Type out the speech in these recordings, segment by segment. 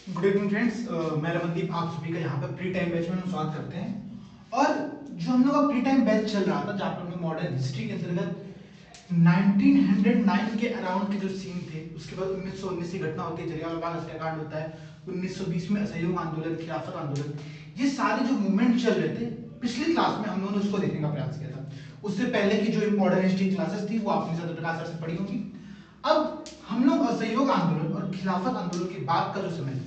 Good evening friends, मैं रमनदीप आप सभी का यहाँ पर प्री टाइम बैच में हम स्वागत करते हैं। और जो हम लोग का प्री टाइम बैच चल रहा था जहाँ पर हम मॉडर्न हिस्ट्री के अंतर्गत 1909 के अराउंड के जो सीन थे, उसके बाद 1919 की घटना होती है, जलियांवाला बाग हत्याकांड होता है, 1920 में असहयोग आंदोलन, खिलाफत आंदोलन, ये सारे जो मूवमेंट चल रहे थे पिछली क्लास में हम लोगों ने उसको देखने का प्रयास किया था। उससे पहले की जो मॉडर्न हिस्ट्री क्लासेस थी वो आपने सत्यप्रकाश सर से पढ़ी होंगी। अब हम लोग असहयोग आंदोलन और खिलाफत आंदोलन के बाद का जो समय था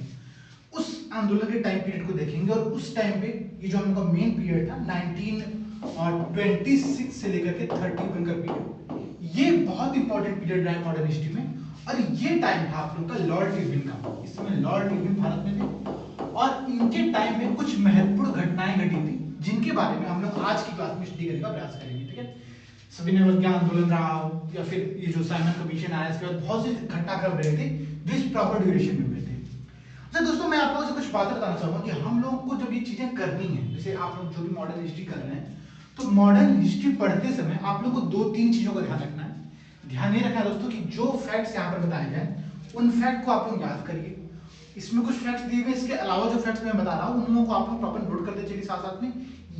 उस आंदोलन के टाइम पीरियड को देखेंगे। और उस टाइम पे ये जो हम लोग का मेन पीरियड था 1926 से लेकर के 31 का पीरियड, ये बहुत इंपॉर्टेंट पीरियड रहा है मॉडर्न हिस्ट्री में। और ये टाइम था आप लोग का लॉर्ड इरविन का। इस समय लॉर्ड इरविन भारत में थे और इनके टाइम में कुछ महत्वपूर्ण घटनाएं घटी थी जिनके बारे में हम लोग आज की क्लास में स्टडी करने का प्रयास करेंगे। ठीक है, सभी अवज्ञा आंदोलन रहा हो या फिर ये जो साइमन कमीशन आया, इसके बाद बहुत से घटनाक्रम रहे थे जो इस प्रॉपर ड्यूरेशन में हुए थे। अच्छा दोस्तों, मैं आप लोगों से कुछ बातें बताना चाहूंगा कि हम लोगों को जब ये चीजें करनी है, जैसे आप लोग जो भी मॉडर्न हिस्ट्री कर रहे हैं, तो मॉडर्न हिस्ट्री पढ़ते समय आप लोग को दो तीन चीजों का ध्यान रखना है। ध्यान ये रखना है दोस्तों कि जो फैक्ट्स यहाँ पर बताए जाए उन फैक्ट को आप लोग याद करिए। इसमें कुछ फैक्ट्स दिए हुए, इसके अलावा जो फैक्ट्स मैं बता रहा हूँ उन लोगों को आप लोग प्रॉपर नोट करते चलिए साथ साथ में।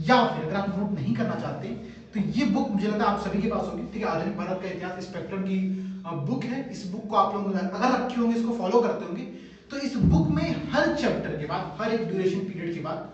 या फिर अगर आप नोट नहीं करना चाहते तो ये बुक मुझे लगता है आप सभी के पास होगी। ठीक है, आधुनिक भारत का इतिहास स्पेक्ट्रम की बुक है। इस बुक को आप लोग अगर रखे होंगे, इसको फॉलो करते होंगे, तो इस बुक में हर चैप्टर के बाद, हर एक ड्यूरेशन पीरियड के बाद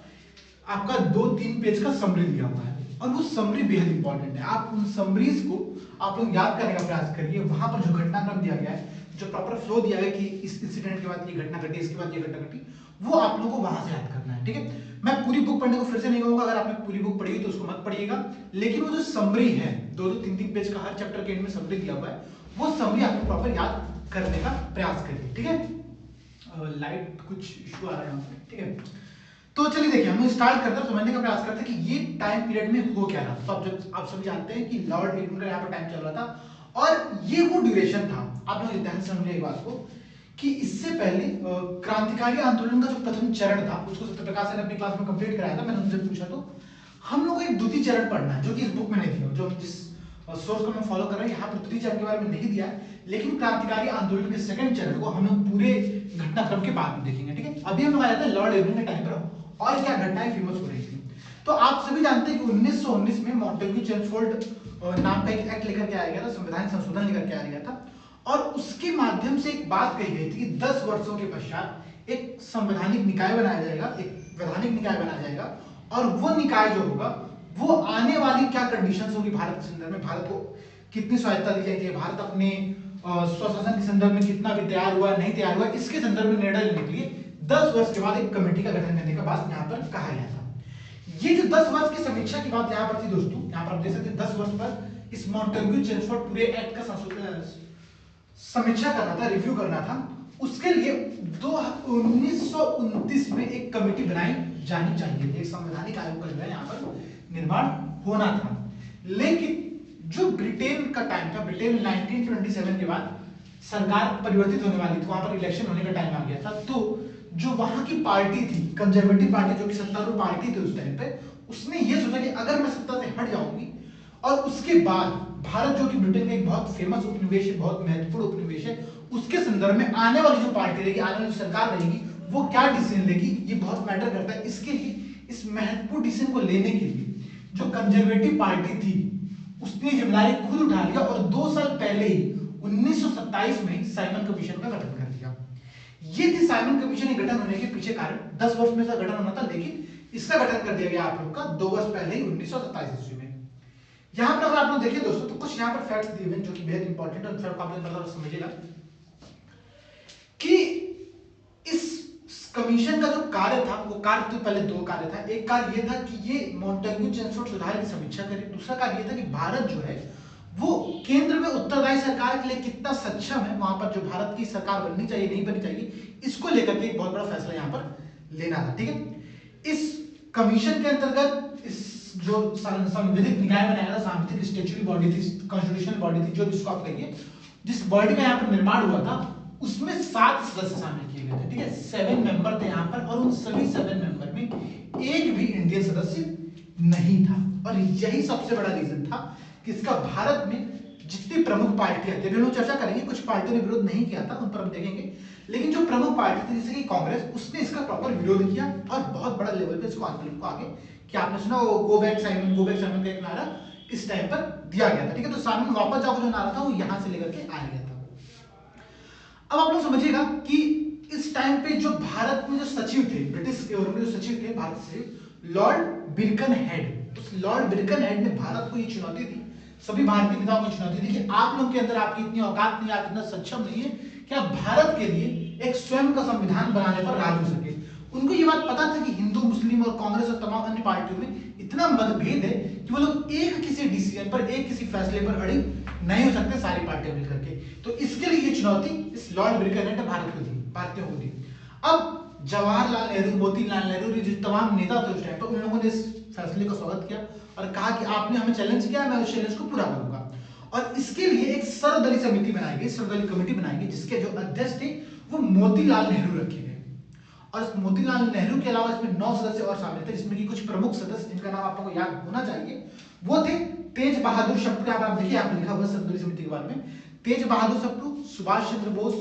आपका 2-3 पेज का समरी दिया हुआ है और वो समरी बेहद इंपॉर्टेंट है। आप उन समरीज को आप लोग याद करने का प्रयास करिए। वहां पर जो घटनाक्रम दिया गया है, जो प्रॉपर फ्लो दिया गया कि इस इंसिडेंट के बाद ये घटना घटी, इसके बाद ये घटना घटी, वो आप लोगों को वहां से याद करना है। ठीक है, मैं पूरी बुक पढ़ने को फिर से नहीं कहूंगा, अगर आपने पूरी बुक पढ़ी तो उसको मत पढ़िएगा, लेकिन वो जो समरी है 2-3 पेज का, हर चैप्टर के एंड में समरी दिया हुआ है, वो समरी आपको प्रॉपर याद करने का प्रयास करिए। ठीक है, लाइट कुछ इशू आ रहा है यहाँ पे। ठीक है, तो चलिए देखिए, हम स्टार्ट करते हैं, समझने का प्रयास करते हैं कि ये टाइम पीरियड में हो क्या रहा। तो आप सभी जानते हैं कि लॉर्ड इरविन का यहाँ पर टाइम चल रहा था और ये वो ड्यूरेशन था। आप लोग ध्यान से समझिए एक बात को कि इससे पहले क्रांतिकारी आंदोलन का जो प्रथम चरण था उसको सत्यप्रकाश ने अपनी क्लास में कंप्लीट कराया था। मैंने उनसे पूछा तो हम लोग को एक द्वितीय चरण पढ़ना है जो कि इस बुक में नहीं दिया, जो जिस सोर्स को मैं फॉलो कर रहा हूँ यहाँ पर द्वितीय चरण के बारे में नहीं दिया है, लेकिन क्रांतिकारी आंदोलन के सेकंड चरण को हम लोग पूरे घटनाक्रम के बाद में देखेंगे। ठीक है, अभी हम लोग आए थे लॉर्ड इरविन के टाइम पर और क्या घटनाएं फेमस हो रही थी। तो आप सभी जानते हैं कि 1919 में मॉन्टेग्यू चेम्सफोर्ड नाम का एक एक्ट लेकर के आया गया था, संविधान संशोधन लेकर के आया गया था और उसके माध्यम से एक बात कही गई थी कि 10 वर्षों के पश्चात एक संवैधानिक निकाय बनाया जाएगा, एक वैधानिक निकाय बनाया जाएगा और वो निकाय जो होगा वो आने वाली क्या कंडीशंस होगी भारत के संदर्भ में, भारत को कितनी स्वायत्तता दी जाएगी, भारत अपने स्वशासन के संदर्भ में कितना भी तैयार हुआ नहीं तैयार हुआ, इसके संदर्भ में निर्णय लेने के लिए 10 वर्ष के बाद एक कमेटी का गठन करने का बात यहाँ पर कहा गया था। ये जो 10 वर्ष की समीक्षा की बात यहाँ पर थी दोस्तों, यहाँ पर आप देख सकते हैं 10 वर्ष पर इस मॉन्टेग्यू चेम्सफोर्ड पूरे एक्ट का समीक्षा करना था, रिव्यू करना था। उसके लिए 1929 में एक कमेटी बनाई जानी चाहिए थी, एक संवैधानिक आयोग का जो है यहाँ पर निर्माण होना था। लेकिन जो ब्रिटेन का टाइम था, ब्रिटेन 1927 के बाद सरकार परिवर्तित होने वाली थी, वहां पर इलेक्शन होने का टाइम आ गया था। तो जो वहां की पार्टी थी, कंजर्वेटिव पार्टी, जो कि सत्तारूढ़ पार्टी थी उस टाइम पे, उसने ये सोचा कि अगर मैं सत्ता से हट जाऊंगी और उसके बाद भारत जो कि ब्रिटेन का एक बहुत फेमस उपनिवेश है, बहुत महत्वपूर्ण उपनिवेश है, उसके संदर्भ में आने वाली जो पार्टी रहेगी, आने वाली सरकार रहेगी, वो क्या डिसीजन लेगी, ये बहुत मैटर करता है। इसके लिए, इस महत्वपूर्ण डिसीजन को लेने के लिए जो कंजर्वेटिव पार्टी थी उसने जिम्मेदारी खुद उठा लिया और 2 साल पहले ही 1927 में साइमन कमीशन का गठन कर दिया। ये थी साइमन कमीशन के गठन होने के पीछे कारण। 10 वर्ष में इसका गठन होना था, लेकिन इसका गठन कर दिया गया आप लोग का 2 वर्ष पहले ही 1927 ईस्वी में। यहाँ पर अगर आप लोग देखिए दोस्तों, तो कुछ यहाँ पर फैक्ट्स दिए हुए जो कि बेहद इंपॉर्टेंट है, फैक्ट आप लोग समझिएगा कि इस कमीशन का जो कार्य था, वो कार्य तो पहले 2 कार्य था। एक कार्य ये था कि ये मॉन्टेग्यू चेम्सफोर्ड सुधार की समीक्षा करे। दूसरा कार्य ये था कि भारत जो है वो केंद्र में उत्तरदायी सरकार के लिए कितना सक्षम है, वहां पर जो भारत की सरकार बननी चाहिए नहीं बननी चाहिए, इसको लेकर के एक बहुत बड़ा फैसला यहाँ पर लेना था। ठीक है, इस कमीशन के अंतर्गत इस जो संवैधानिक निकाय बनाया था, सांविधिक स्टैट्यूटरी बॉडी थी, कॉन्स्टिट्यूशनल बॉडी थी, जो जिसको आप कहिए, जिस बॉडी का यहाँ पर निर्माण हुआ था उसमें 7 सदस्य शामिल किए गए थे। ठीक है, 7 मेंबर थे यहाँ पर और उन सभी 7 मेंबर में एक भी इंडियन सदस्य नहीं था। और यही सबसे बड़ा रीजन था कि इसका भारत में जितनी प्रमुख पार्टियां थी, हम लोग चर्चा करेंगे, कुछ पार्टियों ने विरोध नहीं किया था, उन पर हम देखेंगे, लेकिन जो प्रमुख पार्टी थी जैसे कि कांग्रेस, उसने इसका प्रॉपर विरोध किया और बहुत बड़ा लेवल पे इसको आंदोलन को आगे, कि आपने सुना वो गो बैक साइमन का एक नारा इस टाइम पर दिया गया था, ठीक है। तो साइमन वापस जाओ जो नारा था वो यहां से लेकर के आया गया था। अब आप लोग समझिएगा कि इस टाइम पे जो भारत में जो सचिव थे, ब्रिटिश गवर्नमेंट जो सचिव थे भारत से, लॉर्ड बिरकनहेड, उस लॉर्ड बिरकनहेड ने भारत को ये चुनौती दी, सभी भारतीय नेताओं को चुनौती दी कि आप लोग के अंदर आपकी इतनी औकात नहीं, आप इतना सक्षम नहीं है कि आप भारत के लिए एक स्वयं का संविधान बनाने पर राजी हो सके। उनको ये बात पता था कि हिंदू, मुस्लिम और कांग्रेस और तमाम अन्य पार्टियों में इतना मतभेद है कि वो लोग एक किसी डिसीजन पर, एक किसी फैसले पर अड़ी नहीं हो सकते सारी पार्टियां मिलकर के। तो इसके लिए ये चुनौती इस लॉर्ड बिरकनहेड ने भारत को दी, भारतीयों को दी। अब जवाहरलाल नेहरू, मोतीलाल नेहरू, जो तमाम नेता थे उस टाइम पर, उन लोगों ने इस फैसले का स्वागत किया और कहा कि आपने हमें चैलेंज किया, मैं उस चैलेंज को पूरा करूंगा। और इसके लिए एक सर्वदलीय समिति बनाई गई, सर्वदलीय कमेटी बनाई गई, जिसके जो अध्यक्ष थे वो मोतीलाल नेहरू रखे गए। और इस मोतीलाल नेहरू के अलावा इसमें 9 सदस्य और शामिल थे, जिसमें कि कुछ प्रमुख सदस्य जिनका नाम आपको याद होना चाहिए, वो थे तेज बहादुर सप्रू, यहाँ पर आप देखिए, यहाँ पर लिखा हुआ सर्वदलीय समिति के बारे में, तेज बहादुर सप्रू, सुभाष चंद्र बोस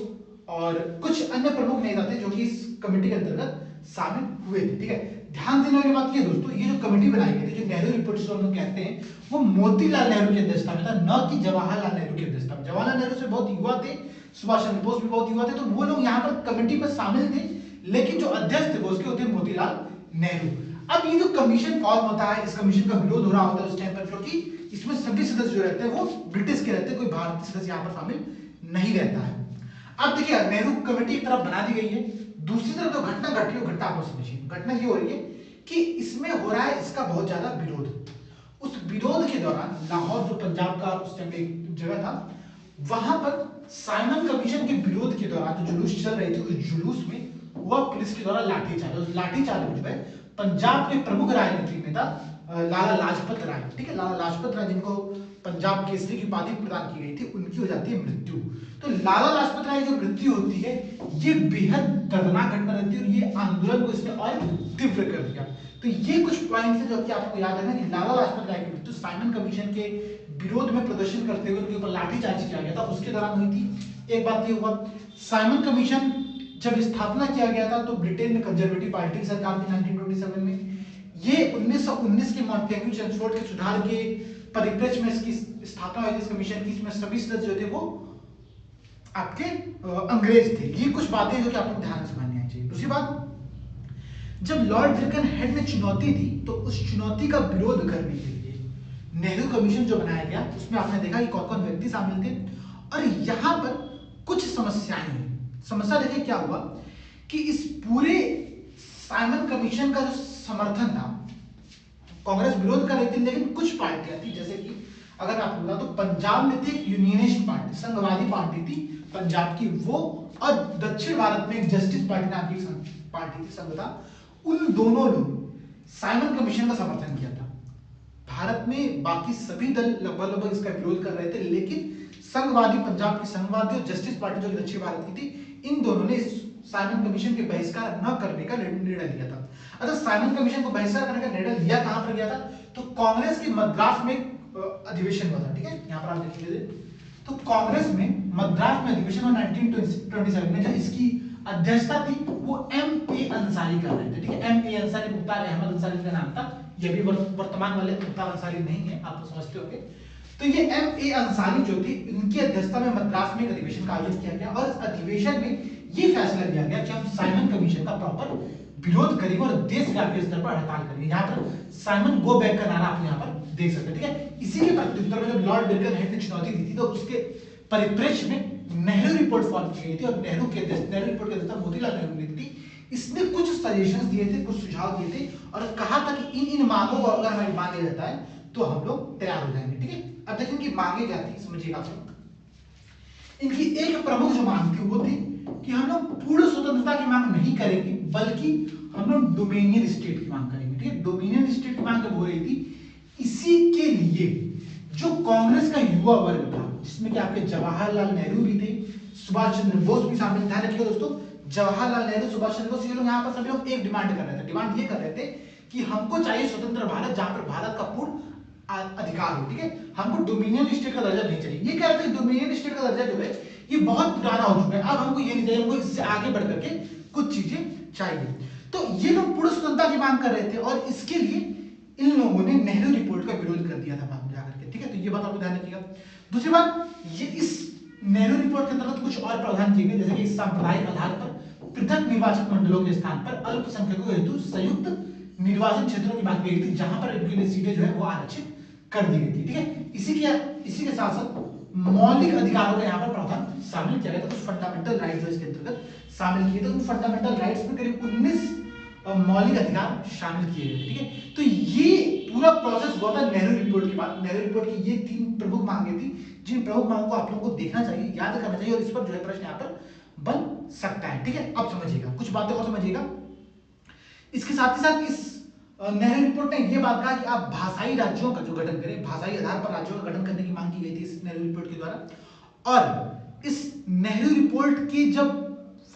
और कुछ अन्य प्रमुख नेता थे जो कि इस कमेटी के अंतर्गत शामिल हुए थे, ठीक है। ध्यान देने वाली बात ये दोस्तों, ये जो कमेटी बनाई गई थी, जो नेहरू रिपोर्ट जिसको हम लोग कहते हैं, वो मोतीलाल नेहरू की अध्यक्षता में था, न कि जवाहरलाल नेहरू की अध्यक्षता में। जवाहरलाल नेहरू से बहुत युवा थे, सुभाष चंद्र बोस भी बहुत युवा थे, तो वो लोग यहाँ पर कमेटी में शामिल थे, लेकिन जो अध्यक्ष थे वो उसके होते मोतीलाल नेहरू। अब ये जो कमीशन फॉर्म होता है, इस कमीशन का विरोध हो रहा होता है उस टाइम पर, क्योंकि इसमें सभी सदस्य जो रहते हैं वो ब्रिटिश के रहते हैं, कोई भारतीय सदस्य यहाँ पर शामिल नहीं रहता है। अब देखिए, नेहरू कमेटी एक तरफ बना दी गई है, दूसरी तरफ जो घटना घट रही है, घटना आपको समझिए, घटना ये हो रही है कि इसमें हो रहा है इसका बहुत ज्यादा विरोध। उस विरोध के दौरान लाहौर, जो पंजाब का उस टाइम एक जगह था, वहां पर साइमन कमीशन के विरोध के दौरान जो जुलूस चल रही थी, उस जुलूस में हुआ पुलिस के द्वारा लाठीचार्ज। उस लाठीचार्ज में जो है पंजाब के प्रमुख राजनीतिक नेता लाला लाजपत राय, ठीक है, लाला लाजपत राय, जिनको पंजाब केसरी की उपाधि प्रदान की गई थी, उनकी हो जाती है मृत्यु। तो लाला लाजपत राय की जो मृत्यु होती है, ये बेहद दर्दनाक घटना रहती है और ये आंदोलन को इसने और तीव्र कर दिया। तो ये कुछ पॉइंट्स है जो कि आपको याद रखना कि लाला लाजपत राय की मृत्यु साइमन कमीशन के विरोध में प्रदर्शन करते हुए उनके ऊपर लाठीचार्ज किया गया था, उसके दौरान हुई थी। एक बात ये हुआ, साइमन कमीशन जब स्थापना किया गया था तो ब्रिटेन में कंजर्वेटिव पार्टी की सरकार थी 1927 में। ये 1919 के मॉन्टेग्यू चेम्सफोर्ड के सुधार के परिप्रेक्ष्य में इसकी स्थापना हुई थी इस कमीशन की। इसमें सभी सदस्य जो थे वो आपके अंग्रेज थे। ये कुछ बातें जो कि आपको ध्यान में समझनी चाहिए। दूसरी बात, जब लॉर्ड बिरकनहेड ने चुनौती दी तो उस चुनौती का विरोध करने के लिए नेहरू कमीशन जो बनाया गया, उसमें आपने देखा कि कौन कौन व्यक्ति शामिल थे और यहां पर कुछ समस्याएं हुई। समस्या देखिए क्या हुआ कि इस पूरे साइमन कमीशन का जो समर्थन था, कांग्रेस विरोध कर रही थी, लेकिन कुछ पार्टियां थी, जैसे कि अगर मैं आपको बताऊं तो पंजाब में थी एक यूनियनिस्ट पार्टी, संघवादी पार्टी थी पंजाब की वो, और दक्षिण भारत में एक जस्टिस पार्टी नाम की पार्टी थी, संघता। उन दोनों लोग साइमन कमीशन का समर्थन किया था। भारत में बाकी सभी दल लगभग इसका विरोध कर रहे थे, लेकिन संघवादी, पंजाब की संघवादी और जस्टिस पार्टी जो कि दक्षिण भारत की थी, इन दोनों ने साइमन कमीशन के बहिष्कार न करने का निर्णय लिया था। अगर साइमन कमीशन को बहिष्कार करने का निर्णय लिया कहां पर गया था, तो कांग्रेस की मद्रास में अधिवेशन हुआ था, ठीक है, यहां पर आप देख लीजिए। तो कांग्रेस में मद्रास में अधिवेशन हुआ 1927 में, जब इसकी अध्यक्षता थी वो M.A. अंसारी कर रहे थे, ठीक है, M.A. अंसारी, मुख्तार अहमद अंसारी का नाम था। ये भी वर्तमान वाले मुख्तार अंसारी नहीं है, आप समझते होंगे। तो ये M.A. अंसारी जो थी, इनकी अध्यक्षता में मद्रास में एक अधिवेशन का आयोजन किया गया और इस अधिवेशन में ये फैसला लिया गया कि हम साइमन कमीशन का प्रॉपर विरोध करेंगे और देशव्यापी स्तर पर हड़ताल करेंगे। यहाँ पर साइमन गो बैक का नारा आप यहाँ पर देख सकते हैं, ठीक है। इसी के प्रत्युत्तर में जब लॉर्ड बिरकनहेड ने चुनौती दी थी, तो उसके परिप्रेक्ष्य में नेहरू रिपोर्ट फॉर्म की गई थी और नेहरू रिपोर्ट के अध्यक्षता मोतीलाल नेहरू ने थी। इसने कुछ सजेशंस दिए थे, कुछ सुझाव दिए थे और कहा था कि इन मांगों को अगर हमारी मान लिया जाता है तो हम लोग तैयार हो जाएंगे, ठीक है। अब देखिए इनकी मांगे क्या थी, समझिएगा आप लोग। इनकी एक प्रमुख जो मांग थी वो थी कि हम लोग पूर्ण स्वतंत्रता की मांग नहीं करेंगे, बल्कि हम लोग डोमिनियन स्टेट की मांग करेंगे, ठीक है। डोमिनियन स्टेट की मांग जब हो रही थी, इसी के लिए जो कांग्रेस का युवा वर्ग था, जिसमें कि आपके जवाहरलाल नेहरू भी थे, सुभाष चंद्र बोस भी शामिल। ध्यान रखिएगा दोस्तों, जवाहरलाल नेहरू, सुभाष चंद्र बोस, ये लोग यहाँ पर सभी लोग एक डिमांड कर रहे थे। डिमांड ये कर रहे थे कि हमको चाहिए स्वतंत्र भारत, जहां पर भारत का पूर्ण अधिकार हो, ठीक है, हमको डोमिनियन स्टेट का दर्जा नहीं चाहिए। ये कह रहे थे ये बहुत पुराना हो चुका है, अब हमको ये नहीं चाहिए, हमको इससे आगे बढ़ करके कुछ चीजें चाहिए। तो ये लोग पूर्ण स्वतंत्रता की मांग कर रहे थे और इसके लिए इन लोगों ने नेहरू रिपोर्ट का विरोध कर दिया था बाद में जाकर के, ठीक है। तो ये बात आपको ध्यान रखिएगा। दूसरी बात, ये इस नेहरू रिपोर्ट के अंतर्गत कुछ और प्रावधान किए गए, जैसे कि सांप्रदायिक आधार पर पृथक निर्वाचन मंडलों के स्थान पर अल्पसंख्यकों हेतु संयुक्त निर्वाचन क्षेत्रों की बात की गई थी, जहां पर इनके लिए सीटें जो है वो आरक्षित कर दी गई थी, ठीक है। इसी के साथ साथ मौलिक अधिकारों का यहाँ पर प्रावधान शामिल किया गया था, कुछ फंडामेंटल राइट्स जो इसके अंतर्गत शामिल किए थे। उन फंडामेंटल राइट्स में करीब 19 मौलिक अधिकार शामिल किए गए थे, ठीक है। तो ये पूरा प्रोसेस हुआ था नेहरू रिपोर्ट के बाद। नेहरू रिपोर्ट की ये 3 प्रमुख मांगे थी, जिन प्रमुख मांगों को आप लोगों को देखना चाहिए, याद करना चाहिए, और इस पर जो है प्रश्न यहाँ पर बन सकता है, ठीक है। अब समझिएगा, कुछ बातें और समझिएगा। इसके साथ ही साथ इस नेहरू रिपोर्ट ने यह बात कहा कि आप भाषाई राज्यों का जो गठन करें, भाषाई आधार पर राज्यों का गठन करने की मांग की गई थी इस नेहरू रिपोर्ट के द्वारा। और इस नेहरू रिपोर्ट की जब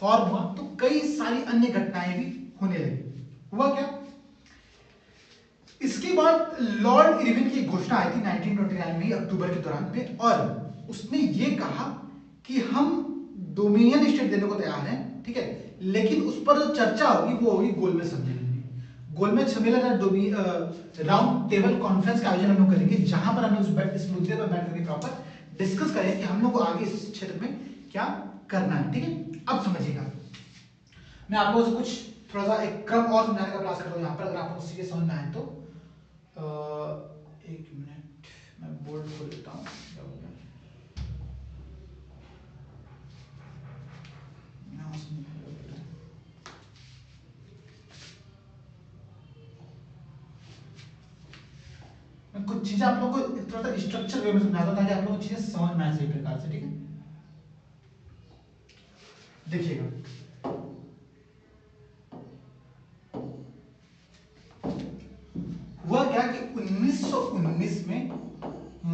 फॉर्म हुआ तो कई सारी अन्य घटनाएं भी होने लगी। हुआ क्या, इसके बाद लॉर्ड इरविन की घोषणा आई थी 1929 में अक्टूबर के दौरान में, और उसने ये कहा कि हम डोमिनियन स्टेट देने को तैयार हैं, ठीक है, लेकिन उस पर जो चर्चा होगी वो होगी गोलमेज सम्मेलन में। गोलमेज सम्मेलन राउंड टेबल कॉन्फ्रेंस का आयोजन हम लोग करेंगे, जहां पर हम इस मुद्दे पर बैठ करके प्रॉपर डिस्कस करें कि हम लोग को आगे इस क्षेत्र में क्या करना है, ठीक है। अब समझिएगा, मैं आपको कुछ थोड़ा सा एक क्रम और समझाने का प्रयास करता हूं यहाँ पर, अगर आपको चीजें समझ में आए तो। एक मिनट, मैं बोर्ड खोल लेता हूँ। मैं कुछ चीजें आप लोगों को थोड़ा सा स्ट्रक्चर वे में समझाता हूं ताकि आप लोगों को चीजें समझ में आए सही प्रकार से, ठीक है। देखिएगा, हुआ क्या कि 1919 में